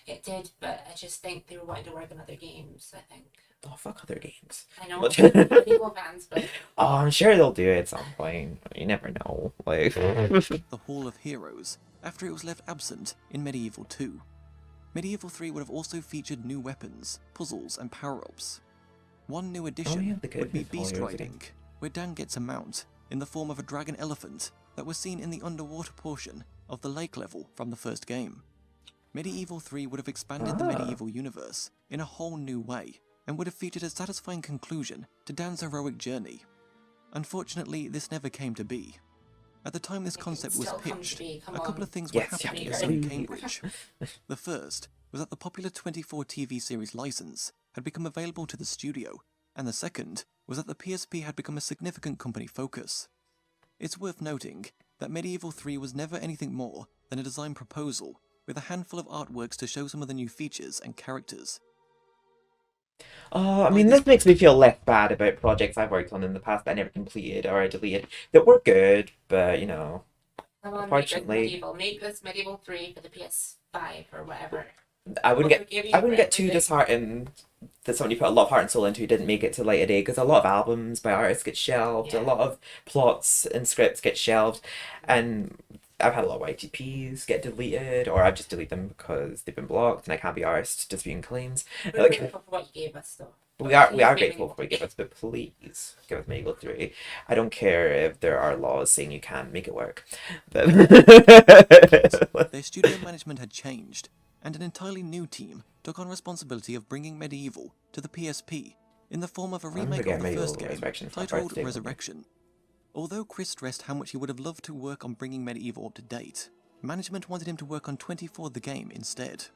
It did, but I just think they were wanting to work on other games, I think. Oh, fuck other games. I know, But- Medieval fans, but Oh, I'm sure they'll do it at some point. You never know. Like, the Hall of Heroes after it was left absent in Medieval 2. Medieval 3 would have also featured new weapons, puzzles, and power-ups. One new addition yeah, the good would be Hall of beast Heroes riding, where Dan gets a mount in the form of a dragon elephant that was seen in the underwater portion of the lake level from the first game. Medieval 3 would have expanded the Ah. Medieval universe in a whole new way, and would have featured a satisfying conclusion to Dan's heroic journey. Unfortunately, this never came to be. At the time this It concept was still come to pitched, be, come a couple on. of things Yes, were happening yeah, in yeah. Cambridge. The first was that the popular 24 TV series license had become available to the studio, and the second was that the PSP had become a significant company focus. It's worth noting that Medieval 3 was never anything more than a design proposal, with a handful of artworks to show some of the new features and characters. oh, I mean, this makes me feel less bad about projects I've worked on in the past that I never completed or I deleted that were good, but you know, come on, Unfortunately- make this Medieval 3 for the PS5 or whatever. I wouldn't We'll get forgive you I wouldn't for get too everything. disheartened that somebody put a lot of heart and soul into who didn't make it to light of day, because a lot of albums by artists get shelved, a Yeah. lot of plots and scripts get shelved, and I've had a lot of YTPs get deleted, or I've just deleted them because they've been blocked and I can't be arsed disputing claims. We're Like, grateful for what you gave us, though. we are Please make grateful me- for what you give us, but please give us Medieval 3. I don't care if there are laws saying you can't make it work. But Their studio management had changed, and an entirely new team took on responsibility of bringing Medieval to the PSP in the form of a remake forget of the Medieval first game Resurrection for my titled birthday one year. Resurrection. Although Chris stressed how much he would have loved to work on bringing Medieval up to date, management wanted him to work on 24 the game instead.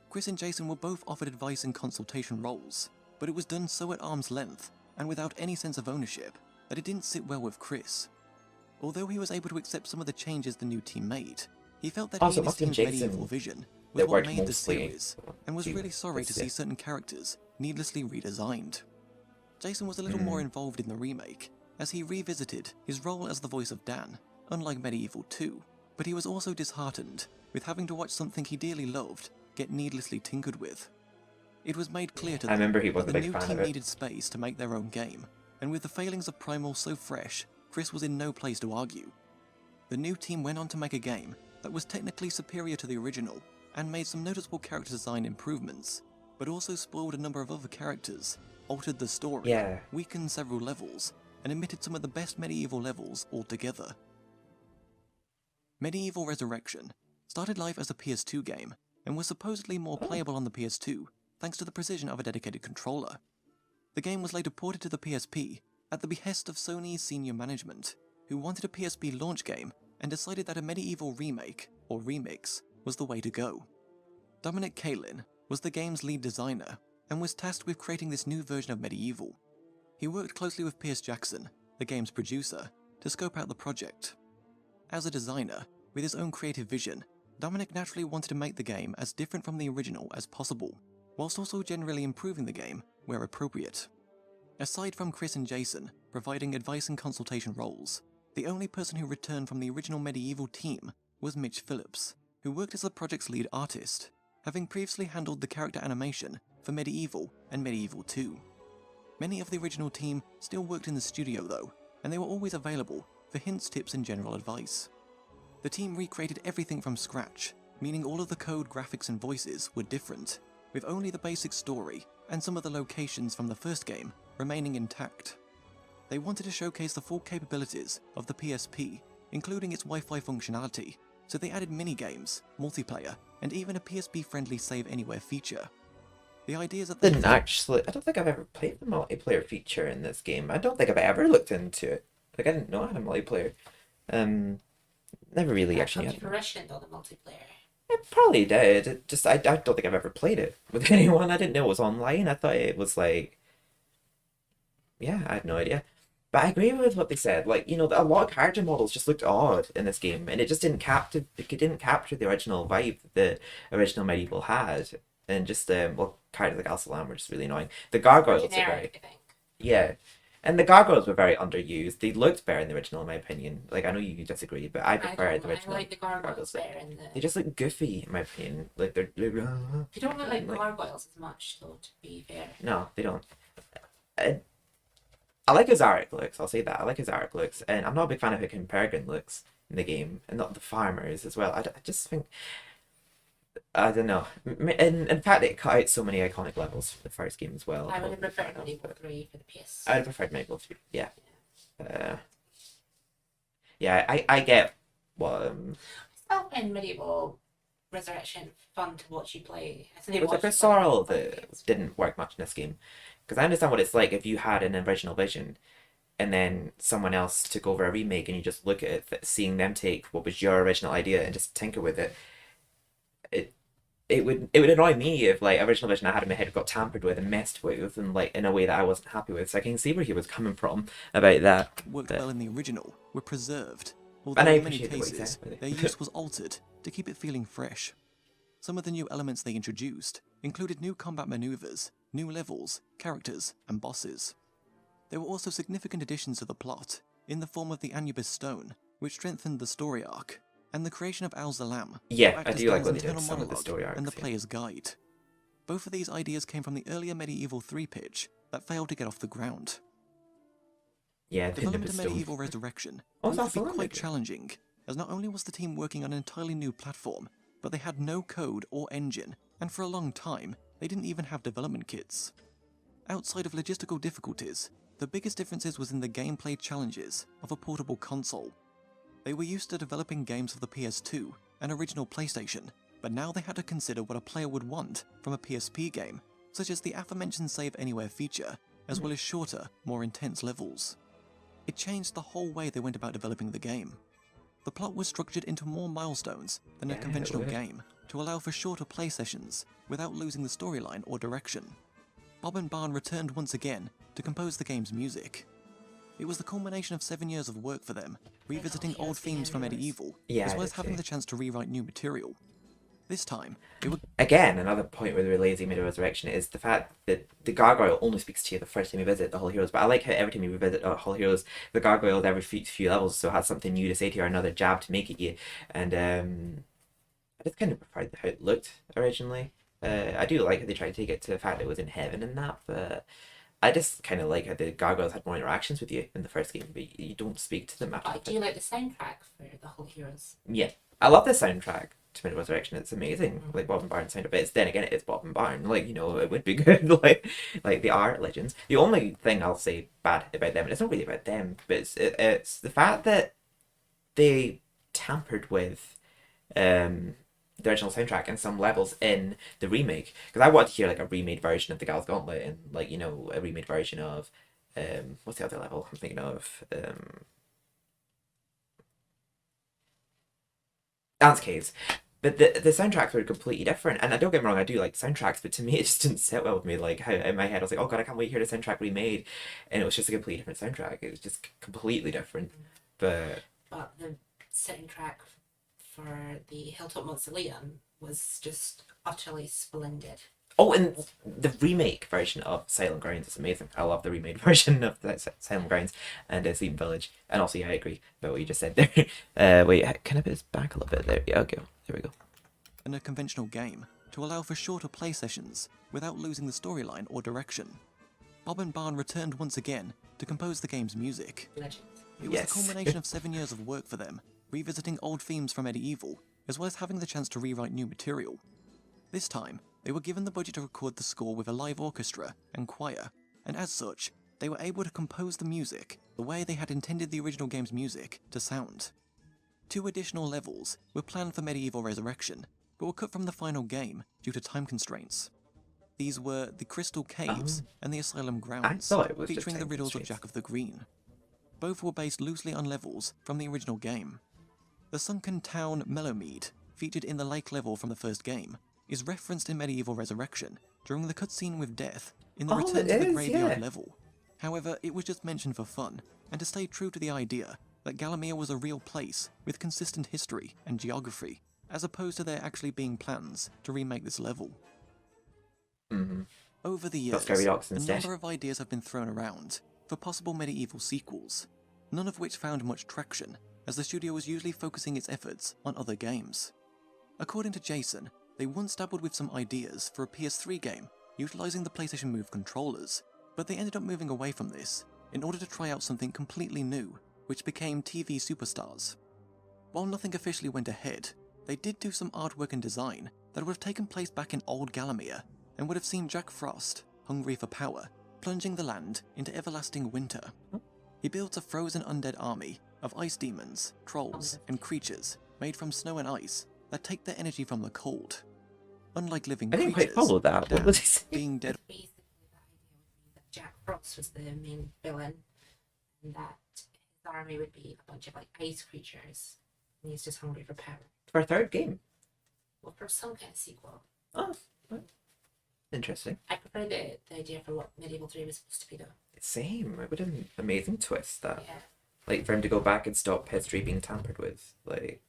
Chris and Jason were both offered advice and consultation roles, but it was done so at arm's length and without any sense of ownership that it didn't sit well with Chris. Although he was able to accept some of the changes the new team made, He felt that Also, he it and his must have been team's Jason MediEvil vision was that what worked made the mostly series, and was to really sorry to see this. certain characters needlessly redesigned. Jason was a little more involved in the remake, as he revisited his role as the voice of Dan, unlike MediEvil 2, but he was also disheartened with having to watch something he dearly loved get needlessly tinkered with. It was made clear to I them remember he that wasn't the a big new fan of team it. needed space to make their own game, and with the failings of Primal so fresh, Chris was in no place to argue. The new team went on to make a game that was technically superior to the original, and made some noticeable character design improvements, but also spoiled a number of other characters, altered the story, Yeah. weakened several levels, and omitted some of the best MediEvil levels altogether. MediEvil Resurrection started life as a PS2 game, and was supposedly more playable on the PS2 thanks to the precision of a dedicated controller. The game was later ported to the PSP at the behest of Sony's senior management, who wanted a PSP launch game and decided that a MediEvil remake, or remix, was the way to go. Dominic Kalin was the game's lead designer, and was tasked with creating this new version of MediEvil. He worked closely with Pierce Jackson, the game's producer, to scope out the project. As a designer, with his own creative vision, Dominic naturally wanted to make the game as different from the original as possible, whilst also generally improving the game where appropriate. Aside from Chris and Jason providing advice and consultation roles, the only person who returned from the original MediEvil team was Mitch Phillips, who worked as the project's lead artist, having previously handled the character animation for MediEvil and MediEvil 2. Many of the original team still worked in the studio though, and they were always available for hints, tips and general advice. The team recreated everything from scratch, meaning all of the code, graphics and voices were different, with only the basic story and some of the locations from the first game remaining intact. They wanted to showcase the full capabilities of the PSP, including its Wi-Fi functionality, so they added mini-games, multiplayer, and even a PSP-friendly Save Anywhere feature. The ideas that they I don't think I've ever played the multiplayer feature in this game. I don't think I've ever looked into it. Like, I didn't know I had a multiplayer. Never really actually Come to had. fruition though, the multiplayer. It probably did. It just I don't think I've ever played it with anyone. I didn't know it was online. I thought it was like, yeah, I had no idea. But I agree with what they said. Like, a lot of character models just looked odd in this game, and it just didn't capture the original vibe that the original MediEvil had. And just characters like Al-Salam were just really annoying. The gargoyles are very, Generic, I think. yeah, and the gargoyles were very underused. They looked better in the original, in my opinion. Like, I know you disagree, but I prefer the I original. like the gargoyles better in the. They just look goofy, in my opinion. Like they're They don't look like gargoyles as much, though. To be fair. no, they don't. I like his Zarek looks. I'll say that. I like his Zarek looks, and I'm not a big fan of how Kim Peregrine looks in the game, and not the farmers as well. I just think. I don't know. In fact, it cut out so many iconic levels for the first game as well. I would have preferred MediEvil 3 for the PS. I'd have preferred MediEvil 3. Yeah. Yeah, I get what. I still find MediEvil Resurrection fun to watch you play. I think It was like a sorrow that didn't work much in this game. Because I understand what it's like if you had an original vision and then someone else took over a remake and you just look at it, seeing them take what was your original idea and just tinker with it. It would annoy me if like original vision I had in my head got tampered with and messed with and like in a way that I wasn't happy with. So I can see where he was coming from about that. Worked well in the original were preserved, And although I in many appreciate what he cases said. their use was altered to keep it feeling fresh. Some of the new elements they introduced included new combat maneuvers, new levels, characters, and bosses. There were also significant additions to the plot, in the form of the Anubis Stone, which strengthened the story arc, and the creation of Al-Zalam, Yeah, who acted I as do like Dan's what they did internal with some of the monologue story arcs. and the Yeah. player's guide. Both of these ideas came from the earlier MediEvil 3 pitch that failed to get off the ground. Yeah, the Development of Stone. MediEvil Resurrection Oh, proved that's to be the one quite they did. challenging, as not only was the team working on an entirely new platform, but they had no code or engine, and for a long time, they didn't even have development kits. Outside of logistical difficulties, the biggest differences was in the gameplay challenges of a portable console. They were used to developing games for the PS2 and original PlayStation, but now they had to consider what a player would want from a PSP game, such as the aforementioned Save Anywhere feature, as well as shorter, more intense levels. It changed the whole way they went about developing the game. The plot was structured into more milestones than a Yeah, conventional it would. game, to allow for shorter play sessions without losing the storyline or direction. Bob and Barn returned once again to compose the game's music. It was the culmination of 7 years of work for them, revisiting Heroes old themes from being heroes. MediEvil, Yeah, as I well as did having too. the chance to rewrite new material. This time, they were Again, another point where they were lazy made a resurrection is the fact that the gargoyle only speaks to you the first time you visit the Hall of Heroes. But I like how every time you visit Hall of Heroes, the gargoyle every few levels so has something new to say to you or another jab to make at you. And I just kind of preferred how it looked originally. I do like how they tried to take it to the fact that it was in heaven and that, but I just kind of like how the gargoyles had more interactions with you in the first game, but you don't speak to them after But I the do like the soundtrack for the Whole Heroes. Yeah, I love the soundtrack to Midnight Resurrection. It's amazing. Like Bob and Barn soundtrack, but then again, it's Bob and Barn. Like it would be good. Like they are legends. The only thing I'll say bad about them, and it's not really about them, but it's the fact that they tampered with the original soundtrack in some levels in the remake. Because I want to hear like a remade version of the Gal's Gauntlet and like a remade version of what's the other level I'm thinking of Dance Caves. But the soundtracks were completely different. And I don't get me wrong, I do like soundtracks, but to me it just didn't sit well with me. Like how in my head I was like, oh god, I can't wait to hear the soundtrack remade. And it was just a completely different soundtrack. It was just completely different. But But the soundtrack for the Hilltop Mausoleum was just utterly splendid. oh, and the remake version of Silent Grounds is amazing. I love the remade version of the Silent Grounds and Sleeping Village. And also, yeah, I agree about what you just said there. Wait, can I put this back a little bit there? Yeah, okay. There we go. in a conventional game to allow for shorter play sessions without losing the storyline or direction. Bob and Barn returned once again to compose the game's music. Legend. It was Yes. the culmination of 7 years of work for them, revisiting old themes from MediEvil, as well as having the chance to rewrite new material. This time, they were given the budget to record the score with a live orchestra and choir, and as such, they were able to compose the music the way they had intended the original game's music to sound. 2 additional levels were planned for MediEvil Resurrection, but were cut from the final game due to time constraints. These were the Crystal Caves and the Asylum Grounds, thought it was just featuring the time riddles of constraints. Jack of the Green. Both were based loosely on levels from the original game. The sunken town Mellowmead, featured in the lake level from the first game, is referenced in MediEvil Resurrection during the cutscene with Death in the Oh, Return it to the is, Graveyard yeah. level. However, it was just mentioned for fun, and to stay true to the idea that Galamir was a real place with consistent history and geography, as opposed to there actually being plans to remake this level. Mm-hmm. Over the Got years, Scary Dogs a instead. number of ideas have been thrown around for possible MediEvil sequels, none of which found much traction, as the studio was usually focusing its efforts on other games. According to Jason, they once dabbled with some ideas for a PS3 game utilising the PlayStation Move controllers, but they ended up moving away from this in order to try out something completely new, which became TV Superstars. While nothing officially went ahead, they did do some artwork and design that would have taken place back in old Galamir, and would have seen Jack Frost, hungry for power, plunging the land into everlasting winter. He builds a frozen undead army of ice demons, trolls, and creatures made from snow and ice that take their energy from the cold. Unlike living I didn't quite creatures, follow that. What Dan, was he saying? being dead Basically, the idea would be that Jack Frost was the main villain, and that his army would be a bunch of like ice creatures, and he's just hungry for power. For a third game. Well, for some kind of sequel. Oh, interesting. I prefer the idea for what Medieval 3 was supposed to be, though. Same. It would have been an amazing twist that. Yeah. Like for him to go back and stop history being tampered with. Like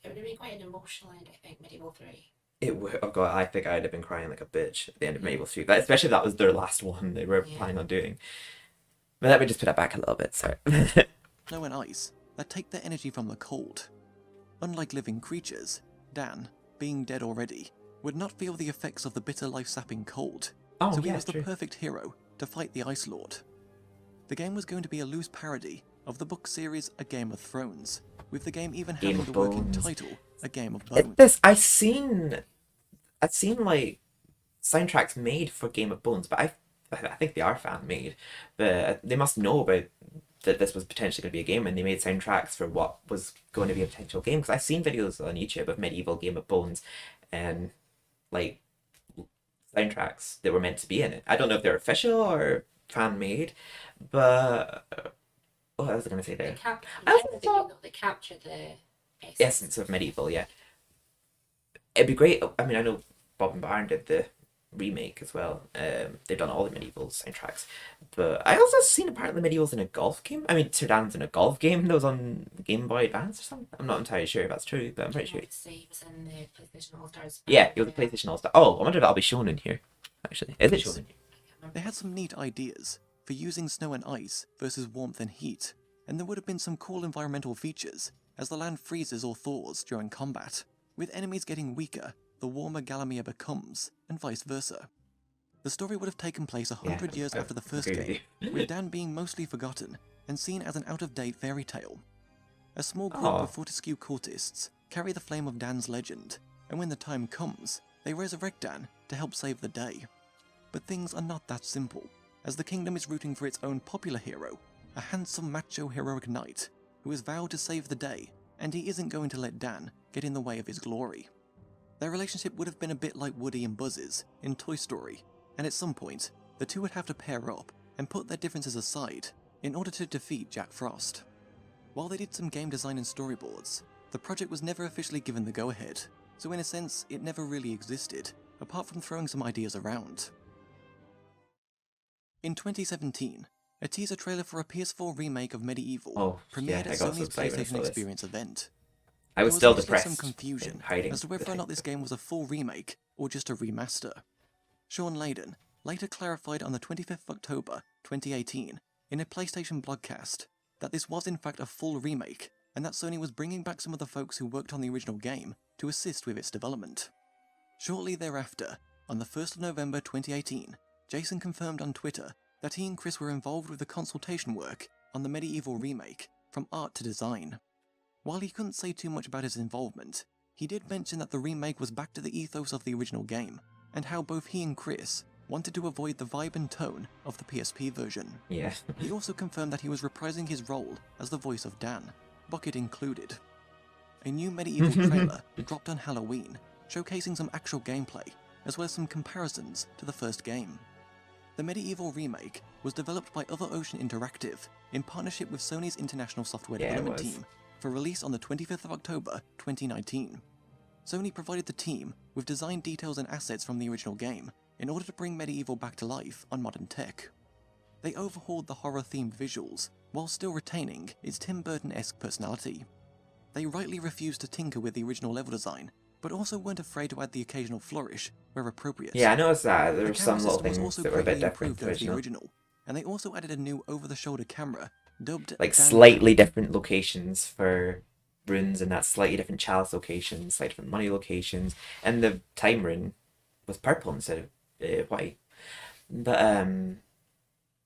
It would have been quite an emotional end, I think, Medieval 3. it would. Oh god, I think I'd have been crying like a bitch at the end of Medieval 3. That, especially if that was their last one they were Yeah. planning on doing. But let me just put that back a little bit. Sorry. snow and ice that take their energy from the cold. Unlike living creatures, Dan, being dead already, would not feel the effects of the bitter life-sapping cold, Oh so he yeah, was the true. perfect hero to fight the Ice Lord. The game was going to be a loose parody of the book series A Game of Thrones, with the game even Game having of the working Bones. title A Game of Bones. This I've seen like soundtracks made for Game of Bones, but I think they are fan made. But they must know about that this was potentially going to be a game, and they made soundtracks for what was going to be a potential game. Because I've seen videos on YouTube of medieval Game of Bones, and like soundtracks that were meant to be in it. I don't know if they're official or fan made, but what was I going to say there? I also thought- They capture the Essence of medieval, yeah. It'd be great. I mean, I know Bob and Barn did the remake as well. They've done all the medieval soundtracks, but I also seen a part of the medievals in a golf game. I mean, Sir Dan's in a golf game that was on Game Boy Advance or something. I'm not entirely sure if that's true, but I'm pretty sure. He was in the PlayStation All Stars. Yeah, it was the PlayStation All Star. Oh, I wonder if that'll be shown in here. Actually, is it shown in here? They had some neat ideas for using snow and ice versus warmth and heat, and there would have been some cool environmental features as the land freezes or thaws during combat, with enemies getting weaker the warmer Galamia becomes, and vice versa. The story would have taken place 100 years after the first game, with Dan being mostly forgotten and seen as an out-of-date fairy tale. A small group of Fortescue cultists carry the flame of Dan's legend, and when the time comes, they resurrect Dan to help save the day. But things are not that simple, as the kingdom is rooting for its own popular hero, a handsome macho heroic knight, who has vowed to save the day, and he isn't going to let Dan get in the way of his glory. Their relationship would have been a bit like Woody and Buzz's in Toy Story, and at some point, the two would have to pair up and put their differences aside in order to defeat Jack Frost. While they did some game design and storyboards, the project was never officially given the go-ahead, so in a sense, it never really existed, apart from throwing some ideas around. In 2017, a teaser trailer for a PS4 remake of MediEvil premiered at Sony's PlayStation Experience event. I was still depressed. Some confusion hiding as to whether or not this game was a full remake or just a remaster. Sean Layden later clarified on the 25th of October 2018 in a PlayStation blogcast that this was in fact a full remake and that Sony was bringing back some of the folks who worked on the original game to assist with its development. Shortly thereafter, on the 1st of November 2018, Jason confirmed on Twitter that he and Chris were involved with the consultation work on the MediEvil remake, from art to design. While he couldn't say too much about his involvement, he did mention that the remake was back to the ethos of the original game, and how both he and Chris wanted to avoid the vibe and tone of the PSP version. Yeah. He also confirmed that he was reprising his role as the voice of Dan, Bucket included. A new MediEvil trailer dropped on Halloween, showcasing some actual gameplay, as well as some comparisons to the first game. The MediEvil remake was developed by Other Ocean Interactive in partnership with Sony's International Software Development Team for release on the 25th of October 2019. Sony provided the team with design details and assets from the original game in order to bring MediEvil back to life on modern tech. They overhauled the horror-themed visuals while still retaining its Tim Burton-esque personality. They rightly refused to tinker with the original level design, but also weren't afraid to add the occasional flourish where appropriate. Yeah, I noticed that. There were The some camera little system was things also that were a bit greatly different improved to over the original. original, and they also added a new over-the-shoulder camera, dubbed Like Dan- slightly different locations for runes, and that slightly different chalice locations, slightly different money locations, and the time rune was purple instead of white. But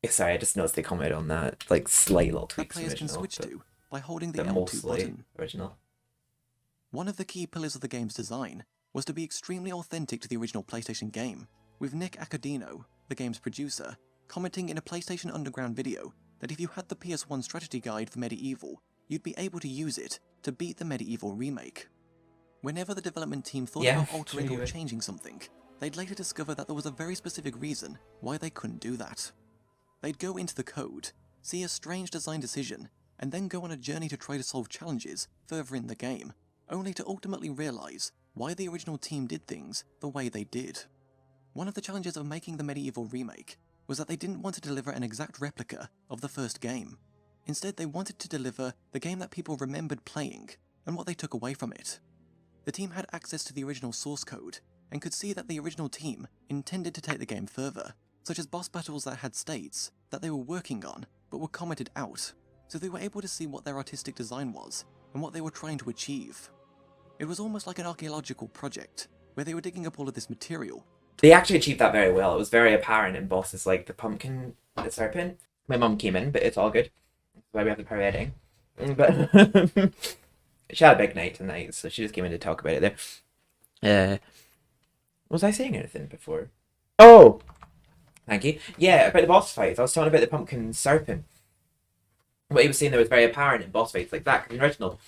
sorry, I just noticed they commented on that, like slight little that tweaks from players can original, switch but to by holding the they're L2 mostly button. original. One of the key pillars of the game's design was to be extremely authentic to the original PlayStation game, with Nick Accadino, the game's producer, commenting in a PlayStation Underground video that if you had the PS1 strategy guide for MediEvil, you'd be able to use it to beat the MediEvil remake. Whenever the development team thought Yeah, about altering true, or yeah. changing something, they'd later discover that there was a very specific reason why they couldn't do that. They'd go into the code, see a strange design decision, and then go on a journey to try to solve challenges further in the game, only to ultimately realize why the original team did things the way they did. One of the challenges of making the MediEvil remake was that they didn't want to deliver an exact replica of the first game. Instead, they wanted to deliver the game that people remembered playing and what they took away from it. The team had access to the original source code and could see that the original team intended to take the game further, such as boss battles that had states that they were working on but were commented out, so they were able to see what their artistic design was and what they were trying to achieve. It was almost like an archaeological project, where they were digging up all of this material. They actually achieved that very well. It was very apparent in bosses like the pumpkin serpent. My mum came in, but it's all good. That's why we have the power editing. But she had a big night tonight, so she just came in to talk about it there. Was I saying anything before? Oh! Thank you. Yeah, about the boss fights. I was talking about the pumpkin serpent. What he was saying there was very apparent in boss fights like that. 'Cause in the original,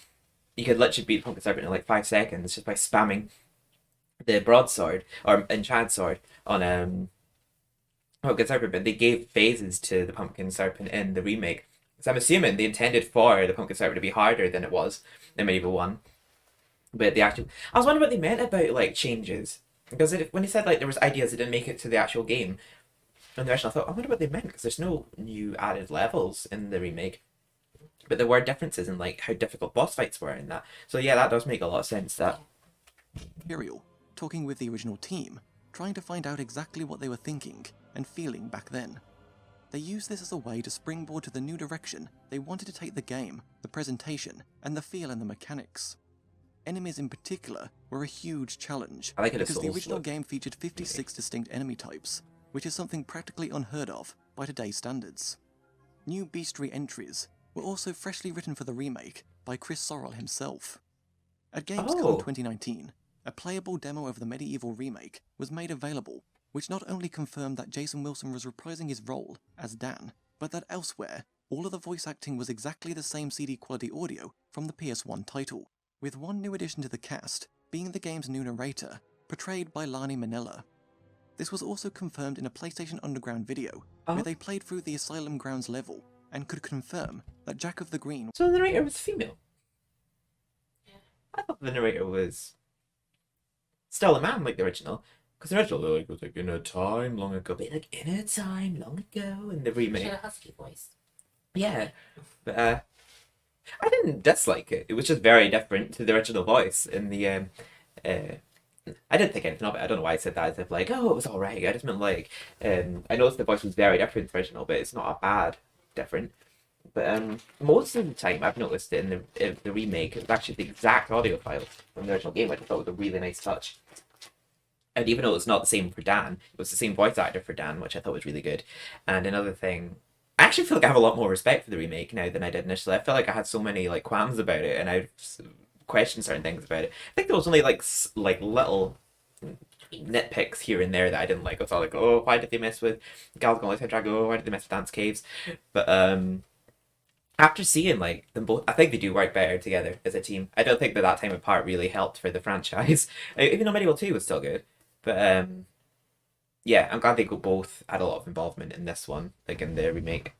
you could literally beat the pumpkin serpent in like 5 seconds just by spamming the broadsword or enchanted sword on pumpkin serpent. But they gave phases to the pumpkin serpent in the remake. So I'm assuming they intended for the pumpkin serpent to be harder than it was in MediEvil 1. But they actually, I was wondering what they meant about like changes. Because when he said like there was ideas that didn't make it to the actual game in the original, I thought, I wonder what they meant, because there's no new added levels in the remake, but there were differences in like how difficult boss fights were in that. So yeah, that does make a lot of sense. That Imperial, talking with the original team, trying to find out exactly what they were thinking and feeling back then. They used this as a way to springboard to the new direction they wanted to take the game, the presentation, and the feel and the mechanics. Enemies in particular were a huge challenge, I like it as because the Souls original look. game featured 56 distinct enemy types, which is something practically unheard of by today's standards. New bestiary entries were also freshly written for the remake by Chris Sorrell himself. At Gamescom Oh. 2019, a playable demo of the MediEvil remake was made available, which not only confirmed that Jason Wilson was reprising his role as Dan, but that elsewhere, all of the voice acting was exactly the same CD quality audio from the PS1 title, with one new addition to the cast being the game's new narrator, portrayed by Lani Minella. This was also confirmed in a PlayStation Underground video, where they played through the Asylum Grounds level and could confirm that Jack of the Green. So the narrator was female. Yeah. I thought the narrator was still a man, like the original. Because the original like, was like in a time long ago, but like in a time long ago in the She remake. had a husky voice. Yeah, but I didn't dislike it. It was just very different to the original voice in the I didn't think anything of it. I don't know why I said that as if like, oh, it was alright. I just meant like I noticed the voice was very different to the original, but it's not a bad different. But most of the time I've noticed it in the remake, it's actually the exact audio file from the original game, which I thought was a really nice touch. And even though it's not the same for Dan, it was the same voice actor for Dan, which I thought was really good. And another thing, I actually feel like I have a lot more respect for the remake now than I did initially. I felt like I had so many like qualms about it, and I questioned certain things about it. I think there was only like little nitpicks here and there that I didn't like. I was all like, oh, why did they mess with Gal's Gauntlet and Drago? Oh, why did they mess with Dance Caves? But after seeing like them both, I think they do work better together as a team. I don't think that time apart really helped for the franchise, even though MediEvil 2 was still good. But yeah, I'm glad they both had a lot of involvement in this one, like in the remake.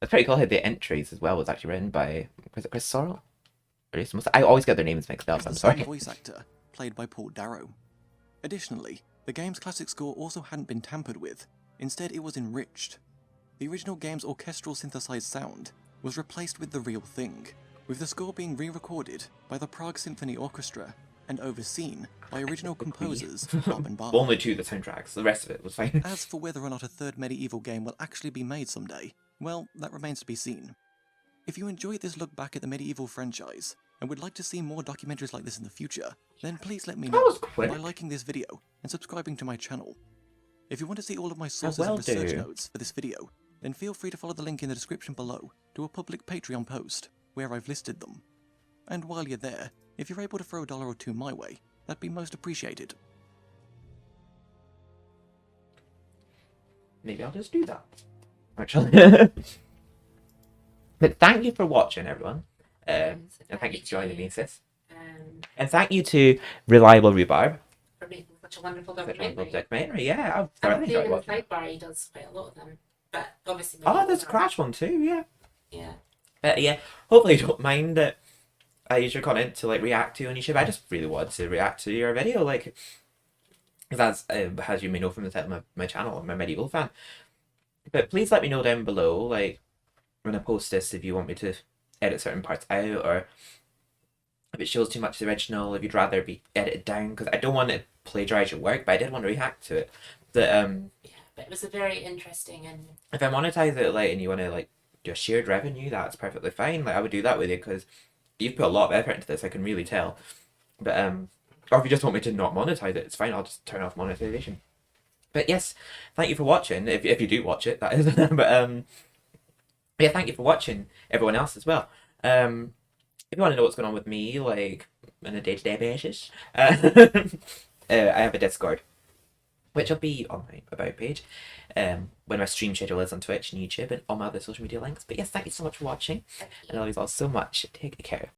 It's pretty cool how the entries as well was actually written by, was it Chris Sorrell? I always get their names mixed up, I'm The sorry. same voice actor, played by Paul Darrow. Additionally, the game's classic score also hadn't been tampered with. Instead, it was enriched. The original game's orchestral synthesized sound was replaced with the real thing, with the score being re-recorded by the Prague Symphony Orchestra and overseen by original composers Bob and Barb. Only two of the soundtracks, the rest of it was fine. As for whether or not a third MediEvil game will actually be made someday, well, that remains to be seen. If you enjoyed this look back at the MediEvil franchise, and would like to see more documentaries like this in the future, then please let me That know was quick. by liking this video and subscribing to my channel. If you want to see all of my I sources will of research do. notes for this video, then feel free to follow the link in the description below to a public Patreon post, where I've listed them. And while you're there, if you're able to throw $1 or $2 my way, that'd be most appreciated. Maybe I'll just do that. Actually. But thank you for watching, everyone. And thank you for joining me, sis. And thank you to Reliable Rhubarb For making such a wonderful for the documentary. documentary. Yeah, I've And thoroughly the enjoyed watching. Sidebar, he does quite a lot of them. But obviously, Oh, there's a Crash one too, yeah. Yeah. But yeah, hopefully you don't mind that I use your content to like react to on YouTube. I just really want to react to your video, like, because that's, as you may know from the title of my channel, I'm a MediEvil fan. But please let me know down below, like, when I post this, if you want me to edit certain parts out, or if it shows too much of the original, if you'd rather be edited down, because I don't want to plagiarize your work, but I did want to react to it. That Yeah, but it was a very interesting and if I monetize it, like, and you want to like do a shared revenue, that's perfectly fine. Like, I would do that with you because you've put a lot of effort into this. I can really tell. But or if you just want me to not monetize it, it's fine. I'll just turn off monetization. But yes, thank you for watching. If you do watch it, that is. But yeah, thank you for watching, everyone else as well. If you want to know what's going on with me, like on a day-to-day basis, I have a Discord, which will be on my About page, when my stream schedule is on Twitch and YouTube and all my other social media links. But yes, thank you so much for watching, and I love you all so much. Take care.